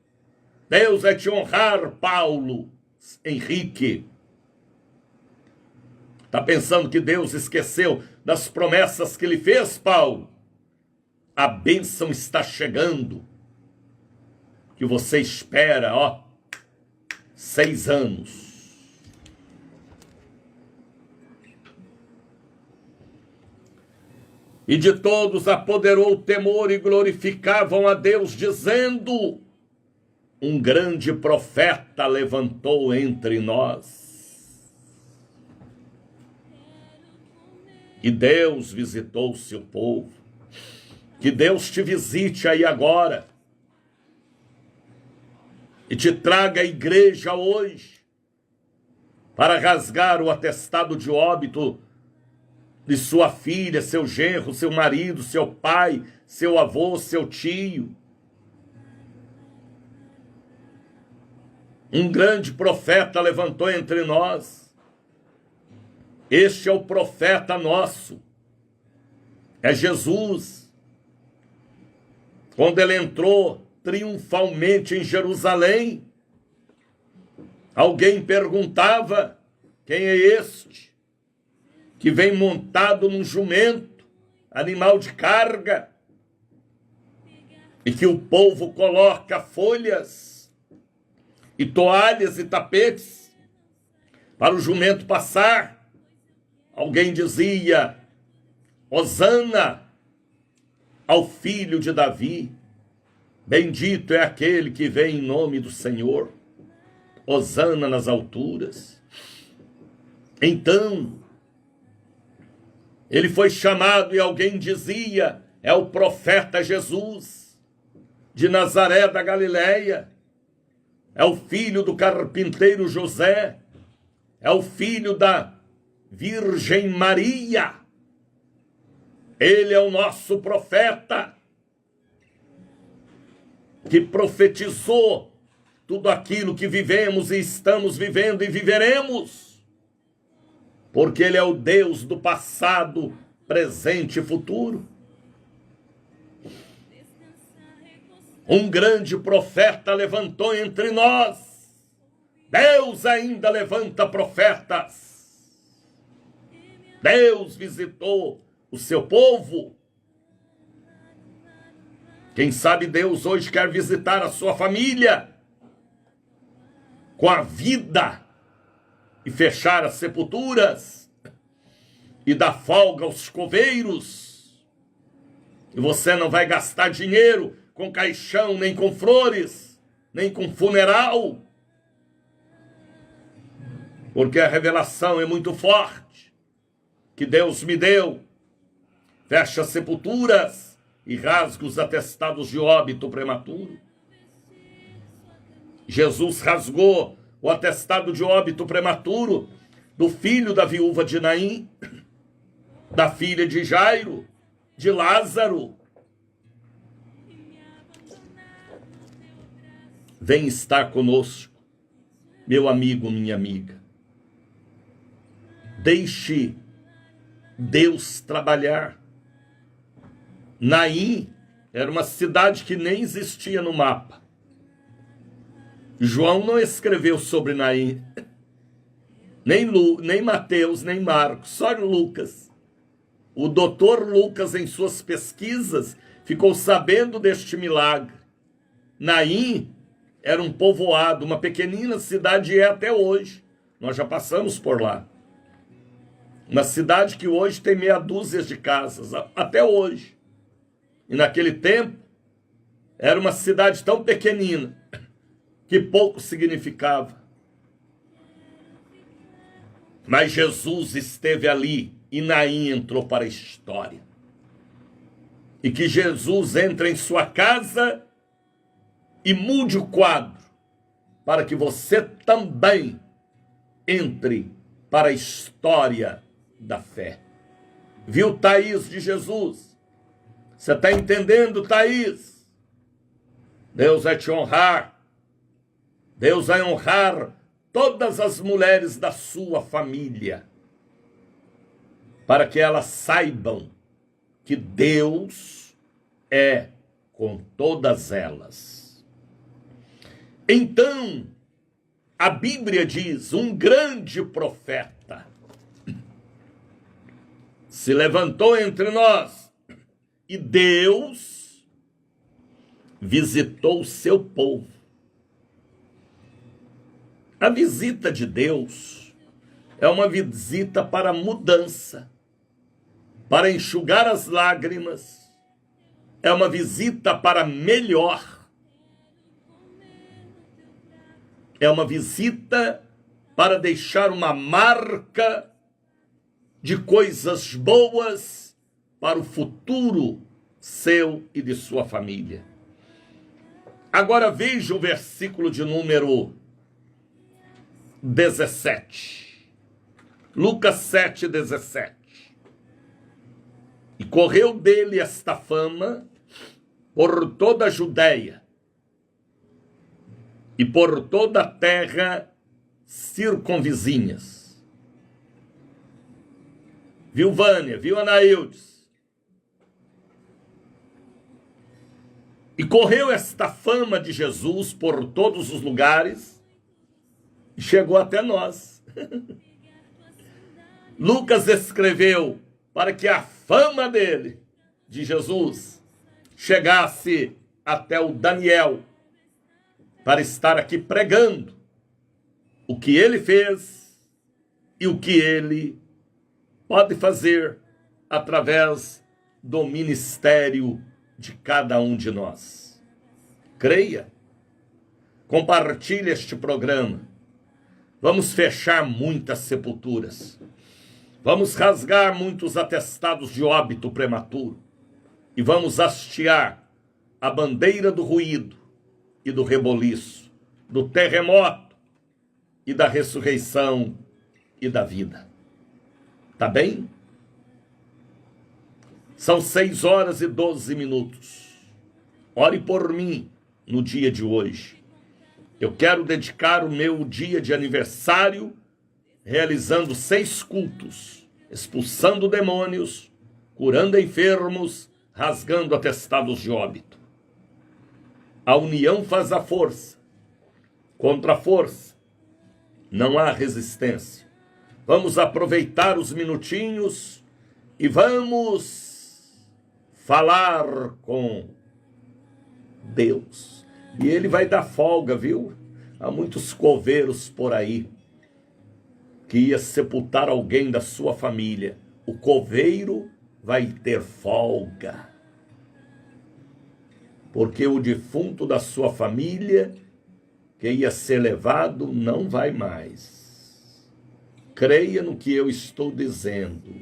Deus vai te honrar, Paulo Henrique. Está pensando que Deus esqueceu das promessas que ele fez, Paulo? A bênção está chegando, que você espera, 6 anos. E de todos apoderou o temor e glorificavam a Deus, dizendo: um grande profeta levantou entre nós. E Deus visitou o seu povo. Que Deus te visite aí agora. E te traga a igreja hoje para rasgar o atestado de óbito de sua filha, seu genro, seu marido, seu pai, seu avô, seu tio. Um grande profeta levantou entre nós. Este é o profeta nosso. É Jesus. Quando ele entrou triunfalmente em Jerusalém, alguém perguntava: quem é este que vem montado num jumento, animal de carga, e que o povo coloca folhas e toalhas e tapetes para o jumento passar? Alguém dizia: Hosana ao filho de Davi, bendito é aquele que vem em nome do Senhor, Hosana nas alturas. Então, ele foi chamado e alguém dizia: é o profeta Jesus, de Nazaré da Galileia, é o filho do carpinteiro José, é o filho da Virgem Maria. Ele é o nosso profeta, que profetizou tudo aquilo que vivemos e estamos vivendo e viveremos, porque ele é o Deus do passado, presente e futuro. Um grande profeta levantou entre nós. Deus ainda levanta profetas. Deus visitou o seu povo. Quem sabe Deus hoje quer visitar a sua família com a vida e fechar as sepulturas e dar folga aos coveiros. E você não vai gastar dinheiro com caixão, nem com flores, nem com funeral, porque a revelação é muito forte que Deus me deu. Fecha as sepulturas e rasga os atestados de óbito prematuro. Jesus rasgou o atestado de óbito prematuro do filho da viúva de Naim, da filha de Jairo, de Lázaro. Vem estar conosco, meu amigo, minha amiga. Deixe Deus trabalhar. Naim era uma cidade que nem existia no mapa. João não escreveu sobre Naim, nem Mateus, nem Marcos, só Lucas. O doutor Lucas, em suas pesquisas, ficou sabendo deste milagre. Naim era um povoado, uma pequenina cidade, e é até hoje. Nós já passamos por lá. Uma cidade que hoje tem meia dúzia de casas, até hoje. E naquele tempo, era uma cidade tão pequenina que pouco significava. Mas Jesus esteve ali e Naim entrou para a história. E que Jesus entre em sua casa e mude o quadro, para que você também entre para a história da fé. Viu, Thaís de Jesus? Você está entendendo, Thaís? Deus vai te honrar. Deus vai honrar todas as mulheres da sua família, para que elas saibam que Deus é com todas elas. Então, a Bíblia diz, um grande profeta se levantou entre nós e Deus visitou o seu povo. A visita de Deus é uma visita para mudança, para enxugar as lágrimas, é uma visita para melhor, é uma visita para deixar uma marca de coisas boas para o futuro seu e de sua família. Agora veja o versículo de número 17. Lucas 7, 17. E correu dele esta fama por toda a Judéia e por toda a terra circunvizinhas. Viu, Vânia? Viu, Anaildes? E correu esta fama de Jesus por todos os lugares e chegou até nós. Lucas escreveu para que a fama dele, de Jesus, chegasse até o Daniel, para estar aqui pregando o que ele fez e o que ele pode fazer através do ministério de cada um de nós. Creia, compartilhe este programa. Vamos fechar muitas sepulturas. Vamos rasgar muitos atestados de óbito prematuro. E vamos hastear a bandeira do ruído e do reboliço, do terremoto e da ressurreição e da vida. Tá bem? São 6h12. Ore por mim no dia de hoje. Eu quero dedicar o meu dia de aniversário realizando 6 cultos, expulsando demônios, curando enfermos, rasgando atestados de óbito. A união faz a força. Contra a força não há resistência. Vamos aproveitar os minutinhos e vamos falar com Deus. E ele vai dar folga, viu? Há muitos coveiros por aí que ia sepultar alguém da sua família. O coveiro vai ter folga, porque o defunto da sua família que ia ser levado não vai mais. Creia no que eu estou dizendo.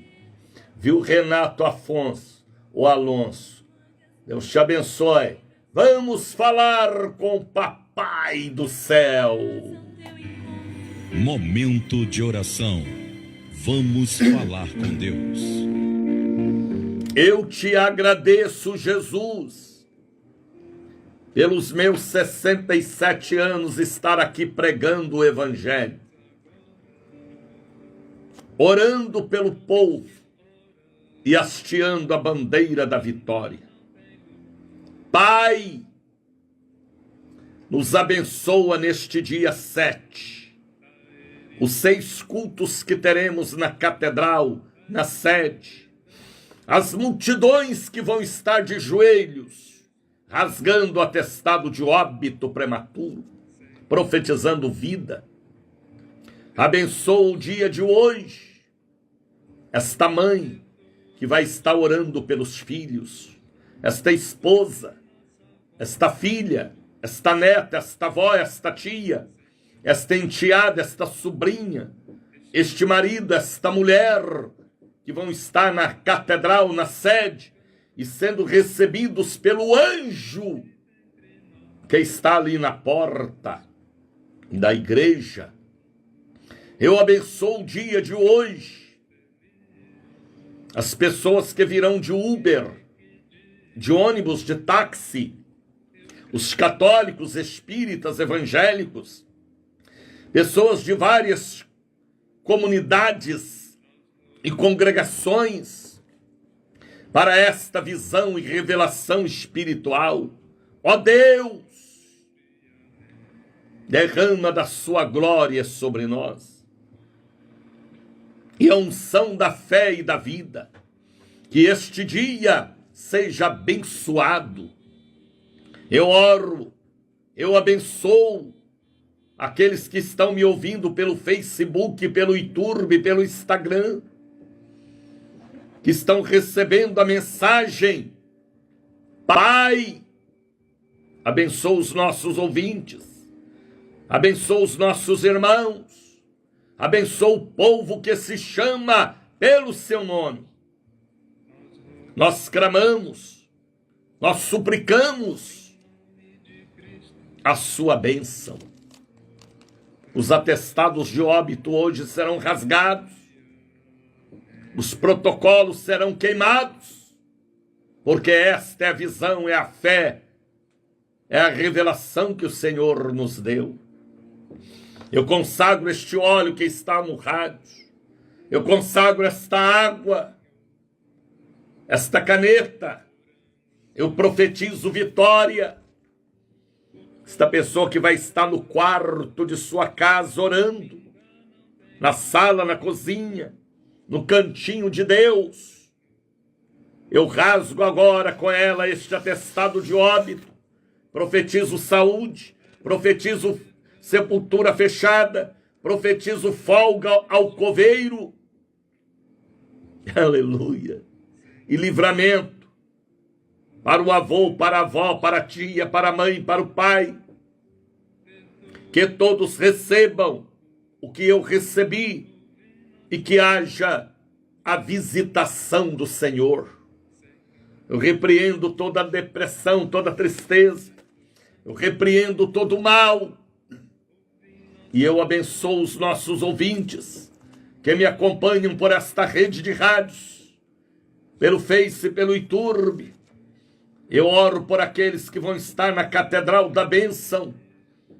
Viu, Renato Afonso, o Alonso? Deus te abençoe. Vamos falar com o Papai do Céu. Momento de oração. Vamos falar com Deus. Eu te agradeço, Jesus, pelos meus 67 anos estar aqui pregando o Evangelho, orando pelo povo e hasteando a bandeira da vitória. Pai, nos abençoa neste dia 7, os 6 cultos que teremos na catedral, na sede, as multidões que vão estar de joelhos, rasgando o atestado de óbito prematuro, profetizando vida. Abençoa o dia de hoje, esta mãe que vai estar orando pelos filhos, esta esposa, esta filha, esta neta, esta avó, esta tia, esta enteada, esta sobrinha, este marido, esta mulher, que vão estar na catedral, na sede, e sendo recebidos pelo anjo que está ali na porta da igreja. Eu abençoo o dia de hoje. As pessoas que virão de Uber, de ônibus, de táxi, os católicos, espíritas, evangélicos, pessoas de várias comunidades e congregações, para esta visão e revelação espiritual. Ó Deus, derrama da sua glória sobre nós, e a unção da fé e da vida, que este dia seja abençoado. Eu oro, eu abençoo aqueles que estão me ouvindo pelo Facebook, pelo YouTube, pelo Instagram, que estão recebendo a mensagem. Pai, abençoa os nossos ouvintes, abençoa os nossos irmãos, abençoa o povo que se chama pelo seu nome. Nós clamamos, nós suplicamos a sua bênção. Os atestados de óbito hoje serão rasgados, os protocolos serão queimados, porque esta é a visão, é a fé, é a revelação que o Senhor nos deu. Eu consagro este óleo que está no rádio, eu consagro esta água, esta caneta, eu profetizo vitória. Esta pessoa que vai estar no quarto de sua casa orando, na sala, na cozinha, no cantinho de Deus, eu rasgo agora com ela este atestado de óbito, profetizo saúde, profetizo sepultura fechada, profetizo folga ao coveiro, aleluia, e livramento para o avô, para a avó, para a tia, para a mãe, para o pai, que todos recebam o que eu recebi e que haja a visitação do Senhor. Eu repreendo toda a depressão, toda a tristeza, eu repreendo todo o mal, e eu abençoo os nossos ouvintes que me acompanham por esta rede de rádios, pelo Face, pelo YouTube. Eu oro por aqueles que vão estar na Catedral da Bênção,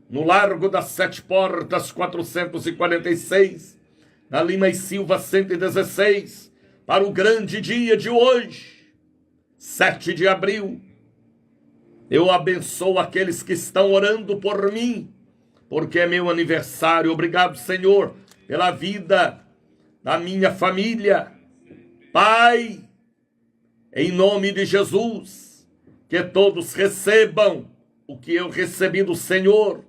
no Largo das Sete Portas, 446, na Lima e Silva, 116, para o grande dia de hoje, 7 de abril. Eu abençoo aqueles que estão orando por mim, porque é meu aniversário. Obrigado, Senhor, pela vida da minha família. Pai, em nome de Jesus, que todos recebam o que eu recebi do Senhor,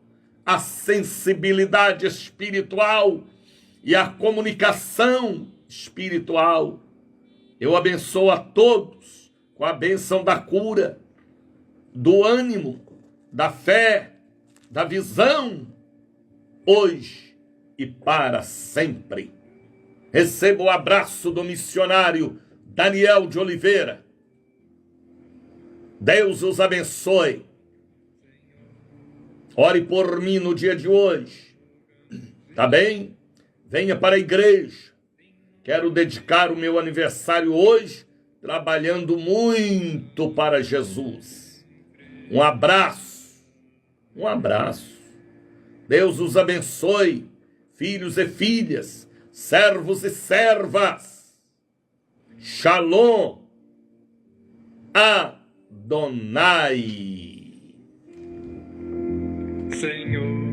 a sensibilidade espiritual e a comunicação espiritual. Eu abençoo a todos com a bênção da cura, do ânimo, da fé, da visão, hoje e para sempre. Receba o abraço do missionário Daniel de Oliveira. Deus os abençoe. Ore por mim no dia de hoje, tá bem? Venha para a igreja. Quero dedicar o meu aniversário hoje trabalhando muito para Jesus. Um abraço, um abraço. Deus os abençoe, filhos e filhas, servos e servas. Shalom Adonai. Senhor.